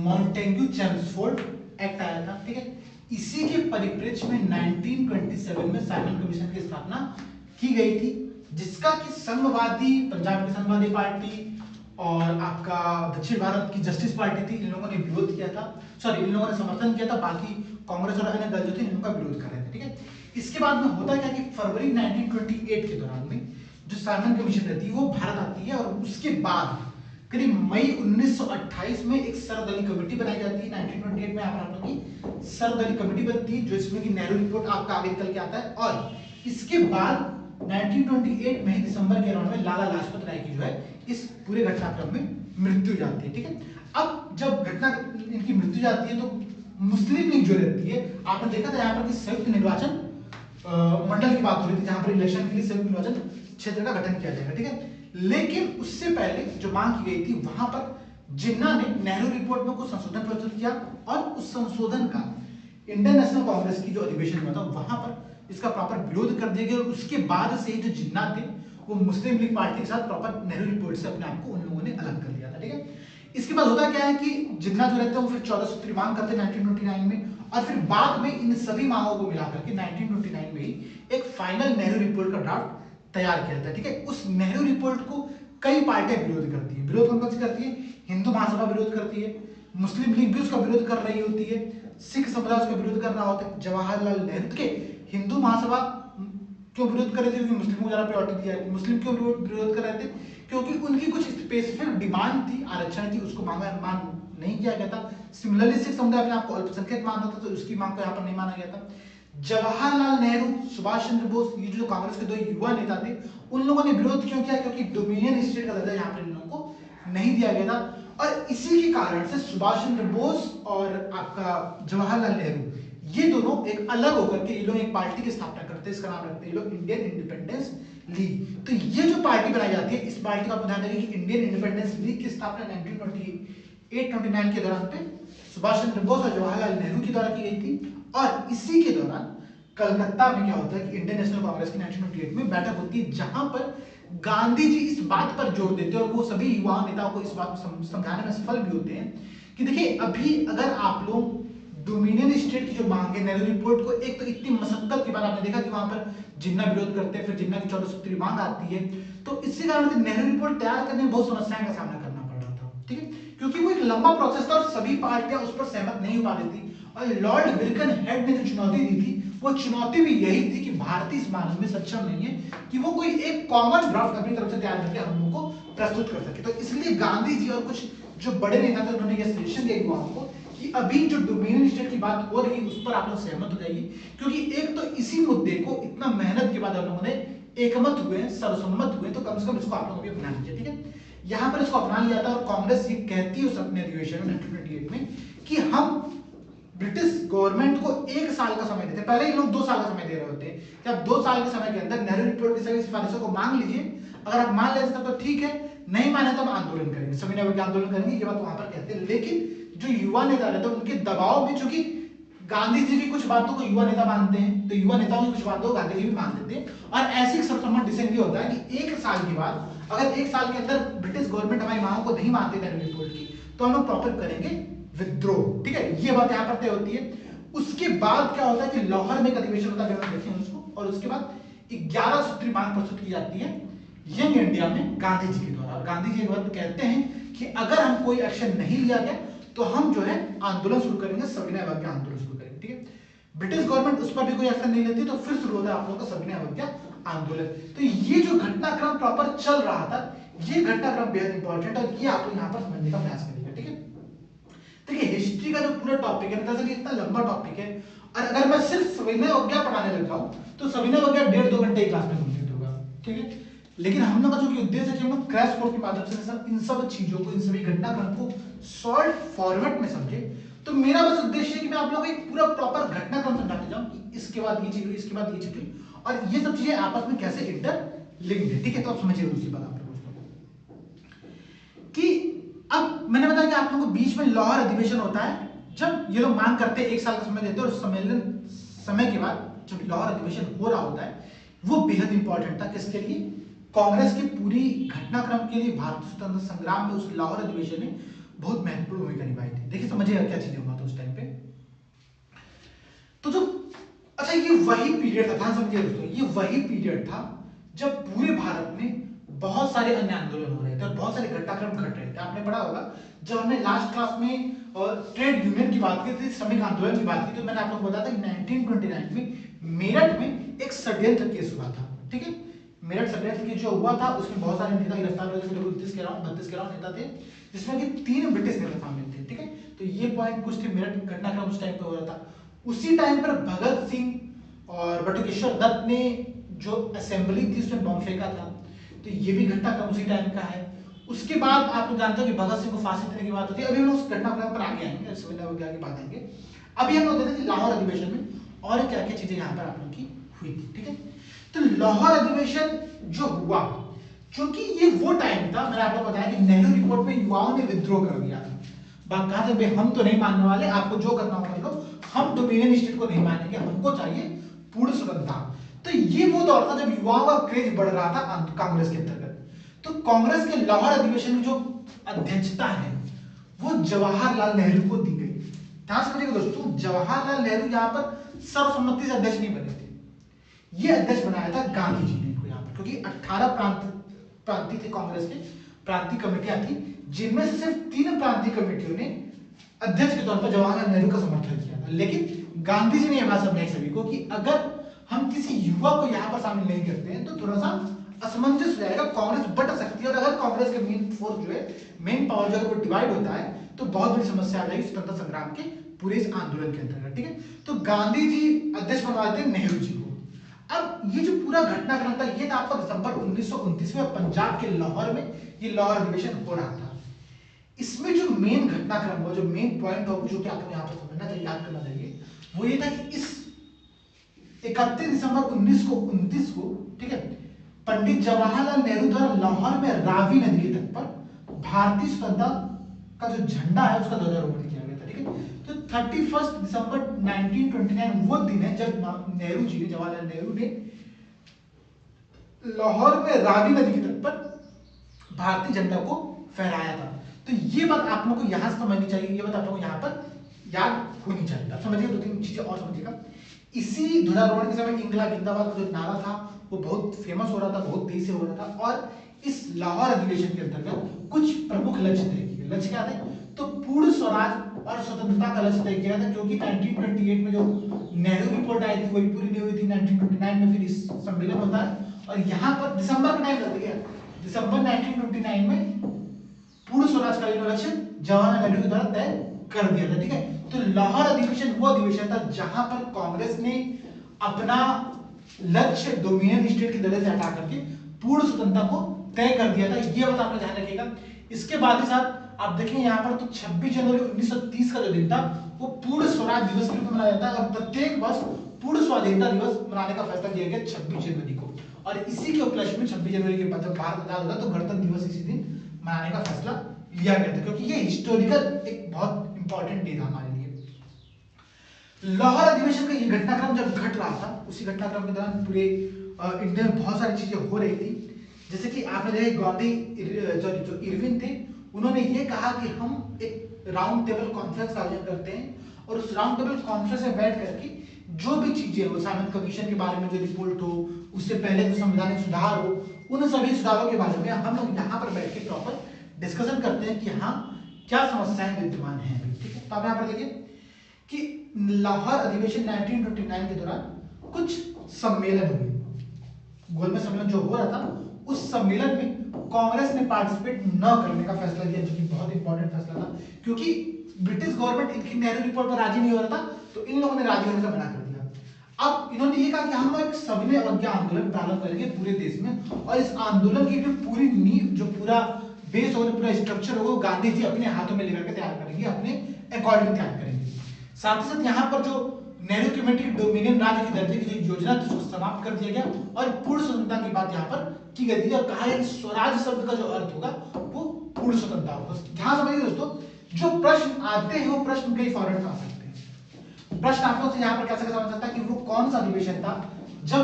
मॉन्टेग्यू चेम्सफोर्ड एक्ट आया था, ठीक है। इसी के परिप्रेक्ष्य में 1927 में साइमन कमीशन की स्थापना की गई थी, जिसका कि संघवादी, पंजाब की संघवादी पार्टी और आपका दक्षिण भारत की जस्टिस पार्टी थी, इन लोगों ने विरोध किया था, सॉरी इन लोगों ने समर्थन किया था, बाकी कांग्रेस और अन्य दल जो थे इनका विरोध कर रहे थे, ठीक है। इसके बाद में होता क्या कि फरवरी 1928 के दौरान में जो साइमन कमीशन रहती है वो भारत आती है, और उसके बाद करीब मई 1928 में एक सर्वदलीय कमेटी बनाई जाती है। 1928 में आप लोगों की सर्वदलीय कमेटी बनती है, जो इसमें की नेहरू रिपोर्ट आपका आगे निकल के आता है, और इसके बाद 1928 में दिसंबर के अराउंड में लाला लाजपत राय की जो है इस पूरे घटनाक्रम में मृत्यु हो जाती है, ठीक है। अब जब घटना इनकी मृत्यु जाती है तो मुस्लिम लीग जो रहती है, आपने देखा था यहाँ पर कि संयुक्त निर्वाचन मंडल की बात हो रही थी, जहां पर इलेक्शन के लिए संयुक्त निर्वाचन क्षेत्र का गठन किया जाएगा, ठीक है। लेकिन उससे पहले जो मांग की गई थी, वहां पर जिन्ना ने नेहरू रिपोर्ट में कुछ संशोधन प्रस्तुत किया, और उस संशोधन का इंडियन नेशनल कांग्रेस की जो अधिवेशन हुआ था वहां पर इसका प्रॉपर विरोध कर दिया गया, और उसके बाद से ही जो जिन्ना थे वो मुस्लिम लीग पार्टी के साथ प्रॉपर नेहरू रिपोर्ट से अपने आप को उन लोगों ने अलग कर लिया था, ठीक है। इसके बाद होता क्या है कि जिन्ना जो रहते हैं वो फिर 14 सूत्री मांग करते हैं 1929 में, और फिर बाद में इन सभी मांगों को मिलाकर के 1929 में ही एक फाइनल नेहरू रिपोर्ट का ड्राफ्ट तैयार किया था, ठीक है। उस नेहरू रिपोर्ट को कई पार्टियां विरोध करती है। विरोध कौन कौन सी करती है? हिंदू महासभा विरोध करती है, मुस्लिम लीग भी उसका विरोध कर रही होती है, सिख समुदाय उसका विरोध कर रहा होता है, जवाहरलाल नेहरू के हिंदू महासभा क्यों विरोध कर रहे थे? क्योंकि मुस्लिमों को ज्यादा प्रायोरिटी दिया है। मुस्लिम क्यों विरोध कर रहे थे? क्योंकि उनकी कुछ स्पेसिफिक डिमांड थी, आरक्षण थी, उसको मान नहीं किया गया था। सिमिलरली सिख समुदाय अपने आपको अल्पसंख्यक मानता था, तो उसकी मांग को यहाँ पर नहीं माना गया था। जवाहरलाल नेहरू, सुभाष चंद्र बोस, ये जो कांग्रेस के दो युवा नेता थे, उन लोगों ने विरोध क्यों किया? क्योंकि डोमिनियन स्टेट का दर्जा यहाँ पर इन लोगों को नहीं दिया गया था, और इसी के कारण से सुभाष चंद्र बोस और आपका जवाहरलाल नेहरू ये दोनों एक अलग होकर के ये लोग एक पार्टी की स्थापना करते हैं, इसका नाम रखते हैं ये लोग इंडियन इंडिपेंडेंस लीग। तो ये जो पार्टी बनाई जाती है, इस पार्टी का आप ध्यान रखिए कि इंडियन इंडिपेंडेंस लीग की स्थापना 1928-29 के दौरान पे सुभाष चंद्र बोस और जवाहरलाल नेहरू के द्वारा की गई थी, और इसी के दौरान कलकत्ता में क्या होता है कि इंडियन नेशनल कांग्रेस की 1928 में बैठक होती है, जहां पर गांधी जी इस बात पर जोर देते हैं, और वो सभी युवा नेताओं को इस बात को समझाने में सफल भी होते हैं कि देखिए, अभी अगर आप लोग डोमिनियन स्टेट की जो मांग है नेहरू रिपोर्ट को, एक तो इतनी मशक्कत के बाद आपने देखा कि वहां पर जिन्ना विरोध करते हैं, फिर जिन्ना की 14 सूत्री मांग आती है, तो इससे कारण से नेहरू रिपोर्ट तैयार करने में बहुत समस्याओं का सामना करना पड़ रहा था, ठीक है, क्योंकि वो एक लंबा प्रोसेस था और सभी पार्टियां उस पर सहमत नहीं हो पा रही थी, और लॉर्ड विल्कन हेड ने जो चुनौती दी थी वो चुनौती भी यही थी कि भारतीय इस मामले में सक्षम नहीं है कि वो कोई एक कॉमन ड्राफ्ट अपनी तरफ से तैयार करके हम लोगों को प्रस्तुत कर सके। तो इसलिए गांधी जी और कुछ जो बड़े नेता थे उन्होंने यह सजेशन दिया युवाओं को कि अभी जो डोमिनियन स्टेट की बात हो रही है उस पर आप लोग सहमत हो जाइए, क्योंकि एक तो इसी मुद्दे को इतना मेहनत के बाद हम लोगों ने एकमत हुए, सर्वसम्मत हुए, तो कम से कम इसको आप लोगों को भी अपना लीजिए, ठीक है। यहां पर इसको अपना लिया था और कांग्रेस ये कहती है उस अपने अधिवेशन में 1928 में कि हम ब्रिटिश गवर्नमेंट को 1 साल का समय देते, पहले ये लोग 2 साल का समय दे रहे होते हैं कि आप 2 साल के समय के अंदर नेहरू रिपोर्ट की सभी सिफारिशों को मांग लीजिए, अगर आप मान लेते तो ठीक है, नहीं माने तो हम आंदोलन करेंगे, सविनय अवज्ञा आंदोलन करेंगे, ये बात वहां पर कहते हैं। लेकिन जो युवा नेता रहते हैं उनके दबाव में, चूंकि गांधी जी की कुछ बातों को युवा नेता मानते हैं तो युवा नेताओं की कुछ बातों को गांधी जी भी मान लेते हैं, और ऐसी सर्वसम्मत डिसीजन ये होता है कि 1 साल के बाद, अगर 1 साल के अंदर ब्रिटिश गवर्नमेंट हमारी मांगों को नहीं मानते नेहरू रिपोर्ट की, तो हम लोग प्रॉपर करेंगे विद्रोह, ठीक है। ये बात यहाँ पर तय होती है। उसके बाद क्या होता है कि लाहौर में एक अधिवेशन होता है, देखें उसको, और उसके बाद 11 सूत्री मांग प्रस्तुत की जाती है यंग इंडिया में गांधी जी के द्वारा। और गांधी जी एक बात कहते हैं कि अगर हम कोई एक्शन नहीं लिया गया तो हम जो है आंदोलन शुरू करेंगे, सविनय अवज्ञा आंदोलन शुरू करेंगे, ठीक है। ब्रिटिश गवर्नमेंट उस पर भी कोई एक्शन नहीं लेती तो फिर शुरू होता है आप लोगों का सविनय अवज्ञा आंदोलन। तो ये जो घटनाक्रम प्रॉपर चल रहा था, ये घटनाक्रम बेहद इंपॉर्टेंट है और ये आप लोग यहाँ पर समझने का प्रयास करिएगा, ठीक है। देखिए हिस्ट्री का जो पूरा टॉपिक है, दरअसल इतना लंबा टॉपिक है, और अगर मैं सिर्फ सविनय अवज्ञा पढ़ाने लग जाऊं तो सविनय अवज्ञा 1.5-2 घंटे की क्लास में कंप्लीट होगा, ठीक है। लेकिन हम लोग का जो उद्देश्य है कि हम लोग क्रैश कोर्स के माध्यम से सब इन सब चीजों को, इन सभी घटनाक्रम को शॉर्ट फॉर्मेट में समझे। तो मेरा बस उद्देश्य है कि मैं आप लोगों को एक पूरा प्रॉपर घटनाक्रम समझाते जाऊं कि इसके बाद ये चीज हुई, इसके बाद ये चीज हुई, और ये सब चीजें आपस में कैसे इंटरलिंक्ड है, ठीक है। तो आप समझिए दूसरी बात आप लोगों कि अब मैंने बताया कि आप लोगों को बीच में लाहौर अधिवेशन होता है, जब ये लोग मांग करते हैं 1 साल का समय देते हैं, और सम्मेलन समय के बाद जब लाहौर अधिवेशन हो रहा होता है वो बेहद इंपॉर्टेंट था। किसके लिए? कांग्रेस की पूरी घटनाक्रम के लिए भारतीय स्वतंत्रता संग्राम में उस लाहौर अधिवेशन ने बहुत महत्वपूर्ण भूमिका निभाई थी। देखिए समझिए क्या चीजें हुआ था उस टाइम पे। तो जो अच्छा ये वही पीरियड था, ध्यान समझिए दोस्तों, ये वही पीरियड था जब पूरे भारत में बहुत सारे अन्य आंदोलन हो रहे थे और बहुत सारे घटनाक्रम घट रहे थे। आपने पढ़ा होगा जब हमने लास्ट क्लास में ट्रेड यूनियन की बात की थी, श्रमिक आंदोलन की बात की, तो मैंने आप लोगों को बताया था कि 1929 में मेरठ में एक षड्यंत्र केस हुआ था, ठीक है। मेरठ षड्यंत्र केस जो हुआ था उसमें बहुत सारे नेता गिरफ्तार हुए थे, 32 के अराउंड नेता थे, जिसमें कि 3 ब्रिटिश नेता शामिल थे, ठीक है। तो ये पॉइंट कुछ थे, मेरठ घटनाक्रम उस टाइम पे हो रहा था। उसी टाइम पर भगत सिंह और बटुकेश्वर दत्त ने जो असेंबली थी उसमें बम फेंका था, तो ये भी घटनाक्रम उसी टाइम का है। उसके बाद आप लोग जानते हो कि भगत सिंह को फांसी देने की बात होती है, अभी हम लोग उस घटनाक्रम पर आगे आएंगे, सविनय अवज्ञा की बात आएंगे। अभी हम लोग देखते हैं लाहौर अधिवेशन में और क्या क्या चीजें यहाँ पर आप लोग की हुई थी, ठीक है। तो लाहौर अधिवेशन जो हुआ, क्योंकि ये वो टाइम था, मैंने आपको बताया कि नेहरू रिपोर्ट में युवाओं ने विद्रोह कर दिया था, बात कहा था हम तो नहीं मानने वाले, आपको जो करना होगा लो, हम डोमिनियन स्टेट को नहीं मानेंगे, हमको चाहिए पूर्ण स्वतंत्रता। तो ये वो दौर था जब युवाओं का क्रेज बढ़ रहा था कांग्रेस के अंतर्गत। तो कांग्रेस के लाहौर अधिवेशन में जो अध्यक्षता है वो जवाहरलाल नेहरू को दी गई। ध्यान से समझिएगा दोस्तों, जवाहरलाल नेहरू यहाँ पर सर्वसम्मति से अध्यक्ष नहीं बने थे, ये अध्यक्ष बनाया था गांधी जी ने इनको यहाँ पर, क्योंकि 18 प्रांतीय थे कांग्रेस के, प्रांतीय कमेटियां थी, जिनमें से सिर्फ 3 प्रांतीय कमेटियों ने अध्यक्ष के तौर पर जवाहरलाल नेहरू का समर्थन किया था। लेकिन गांधी जी ने यह बात समझाई सभी को कि अगर हम किसी युवा को यहाँ पर शामिल नहीं करते हैं तो थोड़ा सा असमंजस हो जाएगा, कांग्रेस बट सकती है, और अगर कांग्रेस के मेन फोर्स जो है, मेन पावर जो है वो डिवाइड होता है तो बहुत बड़ी समस्या आ जाएगी स्वतंत्रता संग्राम के पूरे इस आंदोलन के अंतर्गत, ठीक है। तो गांधी जी अध्यक्ष बनवाते हैं नेहरू जी को। अब ये जो पूरा घटनाक्रम था ये था आपका दिसंबर 1929 में पंजाब के लाहौर में ये लाहौर अधिवेशन हो रहा था। इसमें जो मेन घटनाक्रम हुआ, जो मेन पॉइंट हो, जो कि आपको यहाँ पर समझना चाहिए, याद करना चाहिए, वो ये था कि इस 31 दिसंबर 1929 को, ठीक है, पंडित जवाहरलाल नेहरू द्वारा लाहौर में रावी नदी के तट पर भारतीय स्वतंत्रता का जो झंडा है उसका ध्वजारोहण किया गया था, ठीक है। तो 31 दिसंबर 1929 वो दिन है जब नेहरू जी ने, जवाहरलाल नेहरू ने लाहौर में रावी नदी के तट पर भारतीय झंडा को फहराया था। तो ये बात आप लोगों को यहां से समझनी चाहिए, ये बात आप लोगों को यहां पर याद होनी चाहिए। आप समझिए 2-3 चीजें और समझिएगा। इसी ध्वजारोहण के समय इंकलाब जिंदाबाद का जो नारा था वो बहुत फेमस हो रहा था, बहुत तेजी से हो रहा था, और इस लाहौर अधिवेशन के अंतर्गत कुछ प्रमुख लक्ष्य तय किए। लक्ष्य क्या थे? तो पूर्ण स्वराज और स्वतंत्रता का लक्ष्य तय किया था, क्योंकि 1928 में जो नेहरू रिपोर्ट आई थी वही पूरी नहीं हुई थी। 1929 में फिर इस सम्मेलन होता है और यहाँ पर दिसंबर का टाइम रहता है, दिसंबर 1929 में पूर्ण स्वराज का लक्ष्य जवाहरलाल नेहरू के द्वारा तय कर दिया था। ठीक है, तो लाहौर अधिवेशन वो अधिवेशन था जहां पर कांग्रेस ने अपना लक्ष्य डोमिनियन स्टेट के दर्जे से हटा करके पूर्ण स्वतंत्रता को तय कर दिया था। ये बात आपने ध्यान रखिएगा। इसके बाद ही साथ आप देखें यहाँ पर तो 26 जनवरी 1930 का जो दिन था वो पूर्ण स्वराज दिवस के रूप में मनाया जाता है और प्रत्येक वर्ष पूर्ण स्वाधीनता दिवस मनाने का फैसला किया गया 26 जनवरी को। और इसी के उपलक्ष्य में 26 जनवरी के बाद जब भारत आजाद हुआ तो गणतंत्र दिवस इसी दिन मनाने का फैसला लिया गया था, क्योंकि ये हिस्टोरिकल एक बहुत इंपॉर्टेंट डे था हमारे लिए। लाहौर अधिवेशन का ये घटनाक्रम जब घट रहा था, उसी घटनाक्रम के दौरान पूरे इंडिया में बहुत सारी चीजें हो रही थी। जैसे कि आपने देखा गांधी जो इरविन थे उन्होंने ये कहा कि हम एक राउंड टेबल कॉन्फ्रेंस का आयोजन करते हैं और उस राउंड टेबल कॉन्फ्रेंस में बैठ करके जो भी चीजें हो, साइमन कमीशन के बारे में जो रिपोर्ट हो, उससे पहले जो संवैधानिक सुधार हो, उन सभी सुधारों के बारे में हम लोग यहाँ पर बैठ के प्रॉपर डिस्कशन करते हैं कि हाँ क्या समस्याएं विद्यमान हैं। ठीक है, तो आप यहाँ पर देखिए कि लाहौर अधिवेशन 1929 के दौरान कुछ सम्मेलन हुए, गोलमेज सम्मेलन जो हो रहा था उस सम्मेलन में कांग्रेस ने पार्टिसिपेट न करने का फैसला किया, जो कि बहुत इंपॉर्टेंट फैसला था, क्योंकि ब्रिटिश गवर्नमेंट इनकी नेहरू रिपोर्ट पर राजी नहीं हो रहा था, तो इन लोगों ने राजी होने से मना कर दिया। अब इन्होंने ये कहा कि हम लोग सविनय अवज्ञा आंदोलन प्रारंभ करेंगे पूरे देश में और इस आंदोलन की पूरी नींव जो पूरा बेस होगा, पूरा स्ट्रक्चर होगा, गांधी जी अपने हाथों में लेकर के तैयार करेंगे, अपने अकॉर्डिंग तैयार करेंगे। साथ ही साथ यहाँ पर जो नेहरू कमेटी डोमिनियन राज्य के दर्जे की जो योजना थी उसको समाप्त कर दिया गया और पूर्ण स्वतंत्रता की बात यहाँ पर की गई थी और कहा गया कि स्वराज शब्द का जो अर्थ होगा वो पूर्ण स्वतंत्रता होगा। ध्यान समझिए दोस्तों, जो प्रश्न आते हैं वो प्रश्न कई फॉर्मेट में आ सकते हैं। प्रश्न आप लोग से यहाँ पर कैसे समझ सकता है कि वो कौन सा अधिवेशन था जब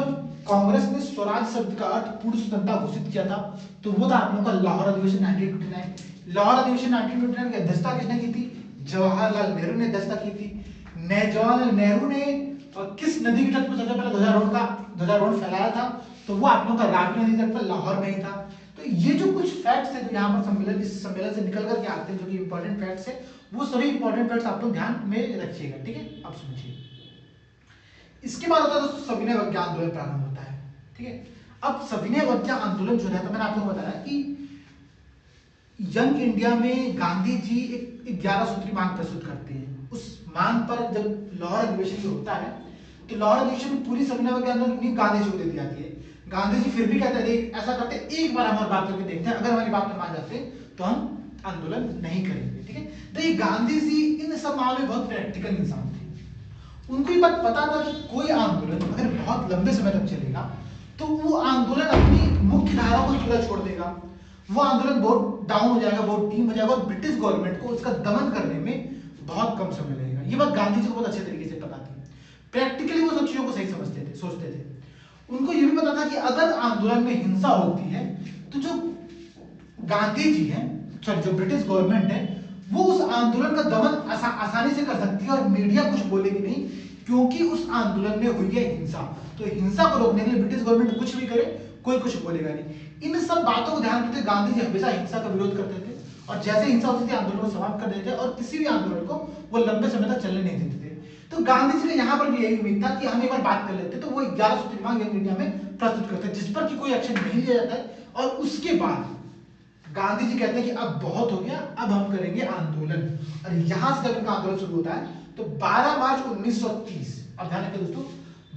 कांग्रेस ने स्वराज शब्द का अर्थ पूर्ण स्वतंत्रता घोषित किया था, तो वो था आप लोगों का लाहौर अधिवेशन 1929। लाहौर अधिवेशन 1929 की अध्यक्षता किसने की थी? जवाहरलाल नेहरू ने अध्यक्षता की थी। जवाहरलाल नेहरू ने किस नदी के तट पर सबसे पहले ध्वजारोहण फैलाया था? तो वो आप लोगों का रावी नदी तट पर लाहौर में ही था। तो ये जो कुछ फैक्ट्स है जो यहाँ पर इस सम्मेलन से निकल करके आते हैं, जो कि इंपॉर्टेंट फैक्ट्स है, वो सभी इंपॉर्टेंट फैक्ट्स आप लोग ध्यान में रखिएगा। ठीक है, अब समझिए। इसके बाद होता है दोस्तों सविनय अवज्ञा आंदोलन प्रारंभ होता है। ठीक है, अब सविनय अवज्ञा आंदोलन जो है, तो मैंने आप लोगों को बताया कि यंग इंडिया में गांधी जी एक 11 सूत्री मांग प्रस्तुत करते हैं। उस मांग पर जब लाहौर अधिवेशन होता है तो लाहौर अधिवेशन में पूरी सविनय अवज्ञा आंदोलन गांधी जी को दे दी जाती है। गांधी जी फिर भी कहते हैं ऐसा करते एक बार हमारी बात करके देखते हैं, अगर हमारी बात मान जाते तो हम आंदोलन नहीं करेंगे। ठीक है, तो ये गांधी जी इन सब मामलों में बहुत प्रैक्टिकल इंसान थे। उनको ये बात पता था कि कोई आंदोलन अगर बहुत लंबे समय तक चलेगा तो वो आंदोलन अपनी मुख्य धारा को थोड़ा छोड़ देगा, वो आंदोलन बहुत डाउन हो जाएगा, बहुत डीम हो जाएगा और ब्रिटिश गवर्नमेंट को उसका दमन करने में बहुत कम समय लगेगा। ये बात गांधी जी को बहुत अच्छे तरीके से पता थी। प्रैक्टिकली वो सब चीजों को सही समझते थे, सोचते थे। उनको ये भी पता था कि अगर आंदोलन में हिंसा होती है तो जो गांधी जी हैं, सॉरी जो ब्रिटिश गवर्नमेंट है, वो उस आंदोलन का दमन आसानी से कर सकती है और मीडिया कुछ बोलेगी नहीं, क्योंकि उस आंदोलन में हुई है हिंसा। तो हिंसा को रोकने के लिए ब्रिटिश गवर्नमेंट कुछ भी करे कोई कुछ बोलेगा नहीं। इन सब बातों को ध्यान रखते गांधी जी हमेशा हिंसा का विरोध करते थे और जैसे हिंसा होती थी आंदोलन को समाप्त कर देते थे और किसी भी आंदोलन को वो लंबे समय तक चलने नहीं देते थे। तो गांधी जी ने यहाँ पर भी यही उम्मीद था कि हम एक बार बात कर लेते, तो वो 11 सूत्री मांग यंग इंडिया में प्रस्तुत करते हैं, जिस पर कि कोई एक्शन नहीं लिया जाता है। और उसके बाद गांधी जी कहते हैं कि अब बहुत हो गया, अब हम करेंगे आंदोलन। और यहां से जब इनका आंदोलन शुरू होता है तो 12 मार्च 1930, अब ध्यान रखिए दोस्तों,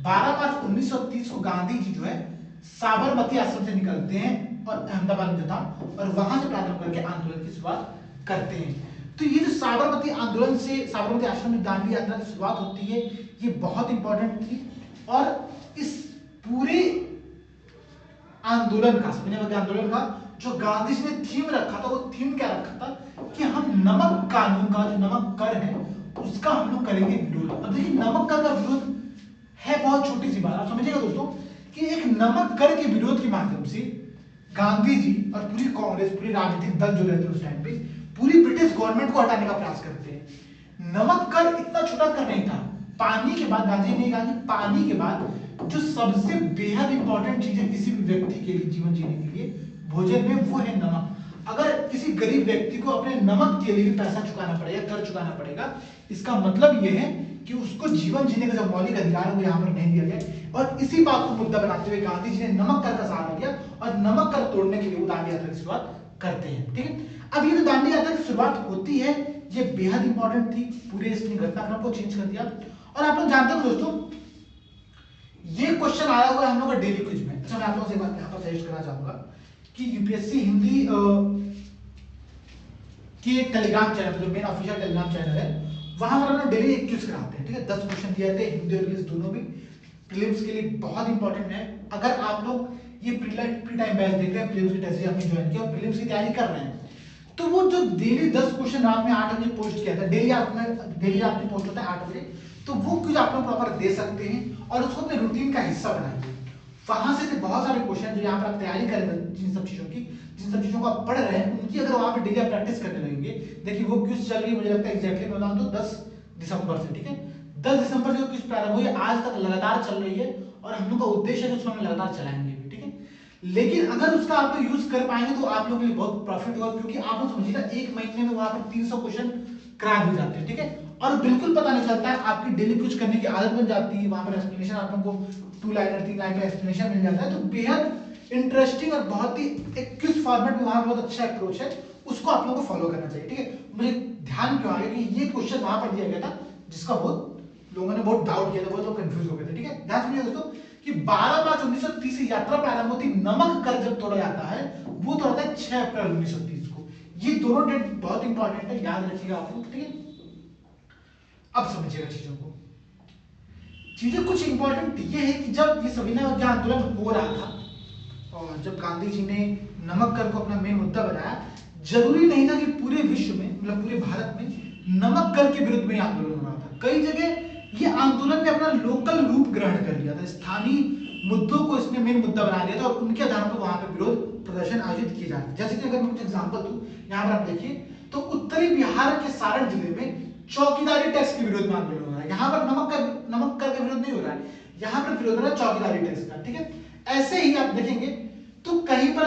12 मार्च 1930 को गांधी जी जो है साबरमती आश्रम से निकलते हैं और अहमदाबाद में जो था और वहां से प्रारंभ करके आंदोलन की शुरुआत करते हैं। तो ये जो साबरमती आंदोलन से साबरमती आश्रम में दांडी यात्रा की शुरुआत होती है, ये बहुत इंपॉर्टेंट थी। और इस पूरे आंदोलन का, सविनय अवज्ञा आंदोलन का जो गांधी जी ने थीम रखा था, वो थीम क्या रखा था कि हम नमक कानून का जो नमक कर है उसका हम लोग करेंगे विरोध। अब देखिए नमक कर का विरोध है बहुत छोटी सी बात, आप समझिएगा दोस्तों कि एक नमक कर के विरोध के माध्यम से गांधी जी और पूरी कांग्रेस, पूरे राजनीतिक दल जो रहते हैं उस टाइम पे, पूरी ब्रिटिश गवर्नमेंट को हटाने का प्रयास करते हैं। नमक कर इतना छोटा कर नहीं था, पानी के बाद गांधी जी ने कहा कि पानी के बाद जो सबसे बेहद इंपॉर्टेंट चीज है किसी भी व्यक्ति के लिए जीवन जीने के लिए भोजन में, वो है नमक। अगर किसी गरीब व्यक्ति को अपने नमक के लिए भी पैसा चुकाना पड़ेगा, कर चुकाना पड़ेगा, इसका मतलब यह है कि उसको जीवन जीने का जो मौलिक अधिकार है वो यहाँ पर नहीं दिया गया। और इसी बात को मुद्दा बनाते हुए गांधी जी ने नमक कर का सहारा लिया और नमक कर तोड़ने के लिए वो दांडी यात्रा की शुरुआत करते हैं। ठीक है, अब ये जो दांडी यात्रा की शुरुआत होती है ये बेहद इंपॉर्टेंट थी, पूरे इसने घटनाक्रम को चेंज कर दिया। और आप लोग जानते हो दोस्तों, ये क्वेश्चन आया हुआ है हम लोग का डेली क्विज में। अच्छा, मैं आप लोगों से बात यहाँ पर सजेस्ट करना चाहूंगा कि यूपीएससी हिंदी की एक टेलीग्राम चैनल, जो मेन ऑफिशियल टेलीग्राम चैनल है, वहां पर हम लोग डेली एक क्विज कराते हैं। ठीक है, 10 क्वेश्चन दिए थे हिंदी और इंग्लिश दोनों भी, प्रीलिम्स के लिए बहुत इंपॉर्टेंट है। अगर आप लोग ये प्री टाइम बैच देख रहे हैं, प्रीलिम्स की टेस्ट आपने ज्वाइन किया और प्रीलिम्स की तैयारी कर रहे हैं, तो वो जो डेली 10 क्वेश्चन रात में 8 बजे पोस्ट किया था, डेली आपने पोस्ट होता है 8 बजे, तो वो क्विज आप लोग प्रॉपर दे सकते हैं और उसको अपने रूटीन का हिस्सा बनाइए। वहां से बहुत सारे क्वेश्चन जो यहाँ पर आप तैयारी करेंगे, जिन सब चीजों को आप पढ़ रहे हैं, उनकी अगर वहां पर डेली आप प्रैक्टिस करने लगेंगे, देखिए वो क्विज चल रही है, मुझे लगता है एग्जैक्टली मैं बताऊं तो 10 दिसंबर से। ठीक है, 10 दिसंबर से क्विज प्रारंभ हुई, आज तक लगातार चल रही है और हम लोग का उद्देश्य है कि उसको हम लगातार चलाएंगे भी। ठीक है, लेकिन अगर उसका आप लोग यूज कर पाएंगे तो आप लोगों के लिए बहुत प्रॉफिट होगा, क्योंकि आप लोग समझिए ना, एक महीने में वहां पर 300 क्वेश्चन करा दिए जाते हैं। ठीक है, और बिल्कुल पता नहीं चलता है, आपकी डेली कुछ करने की आदत बन जाती है। वहां पर एक्सप्लेनेशन आप लोगों को 2 लाइनर 3 लाइन का एक्सप्लेनेशन मिल जाता है, तो बेहद इंटरेस्टिंग और बहुत ही एक क्विज फॉर्मेट में वहां बहुत अच्छा अप्रोच है, उसको आप लोगों को फॉलो करना चाहिए। ठीक है, मुझे ध्यान क्यों आ गया कि ये क्वेश्चन वहां पर दिया गया था जिसका बहुत लोगों ने बहुत डाउट किया था, बहुत लोग कंफ्यूज हो गए थे। ठीक है, ध्यान सुनिए दोस्तों कि 12 मार्च 1930 से यात्रा प्रारंभ होती, नमक कर जब तोड़ा जाता है वो तोड़ा था 6 अप्रैल 1930 को। ये दोनों डेट बहुत इंपॉर्टेंट है, याद रखिएगा आप लोग। ठीक है, अब समझिएगा चीजों को। चीजें कुछ इंपॉर्टेंट ये है कि जब ये सविनय अवज्ञा आंदोलन हो रहा था और जब गांधी जी ने नमक कर को अपना मेन मुद्दा बनाया, जरूरी नहीं था कि पूरे विश्व में, मतलब पूरे भारत में नमक कर के विरुद्ध में आंदोलन हो रहा था। कई जगह ये आंदोलन ने अपना लोकल रूप ग्रहण कर लिया था, स्थानीय मुद्दों को इसने मेन मुद्दा बना लिया था और उनके आधार पर वहां पर विरोध प्रदर्शन आयोजित किए जाते। जैसे कि अगर मैं कुछ एग्जांपल दूं, यहाँ पर आप देखिए तो उत्तरी बिहार के सारण जिले में चौकीदारी टैक्स के विरोध में आंदोलन हो रहा है। यहाँ पर नमक कर का विरोध नहीं हो रहा है, यहाँ पर विरोध हो रहा है चौकीदारी टैक्स का। ठीक है, ऐसे ही आप देखेंगे तो कहीं पर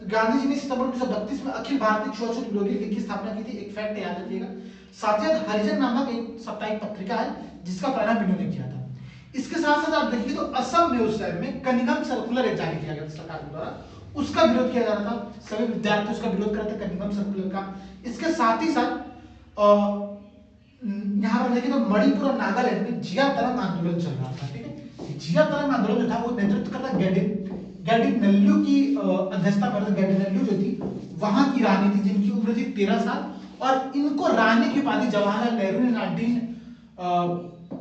गांधी जी ने सितंबर 1932 में अखिल भारतीय छुआछूत विरोधी लीग की स्थापना की थी। एक फैक्ट याद रखिएगा, साथ ही हरिजन नामक एक साप्ताहिक पत्रिका है जिसका प्रारंभ इन्होंने किया था। इसके साथ साथ आप देखिए तो असम में उस टाइम में कनिंघम सर्कुलर एक जारी किया गया था सरकार के द्वारा, उसका विरोध किया जा रहा था, सभी विद्यार्थी उसका विरोध कर रहे थे कनिंघम सर्कुलर का। इसके साथ ही साथ यहाँ पर देखिए तो मणिपुर और नागालैंड में जिया तरंग आंदोलन चल रहा था। ठीक है, जिया तरंग आंदोलन जो था वो नेतृत्व करता गैडिनल्लू की अध्यक्षता पर गैडिनल्लू जो थी वहां की रानी थी, जिनकी उम्र थी 13 साल और इनको रानी की उपाधि जवाहरलाल नेहरू ने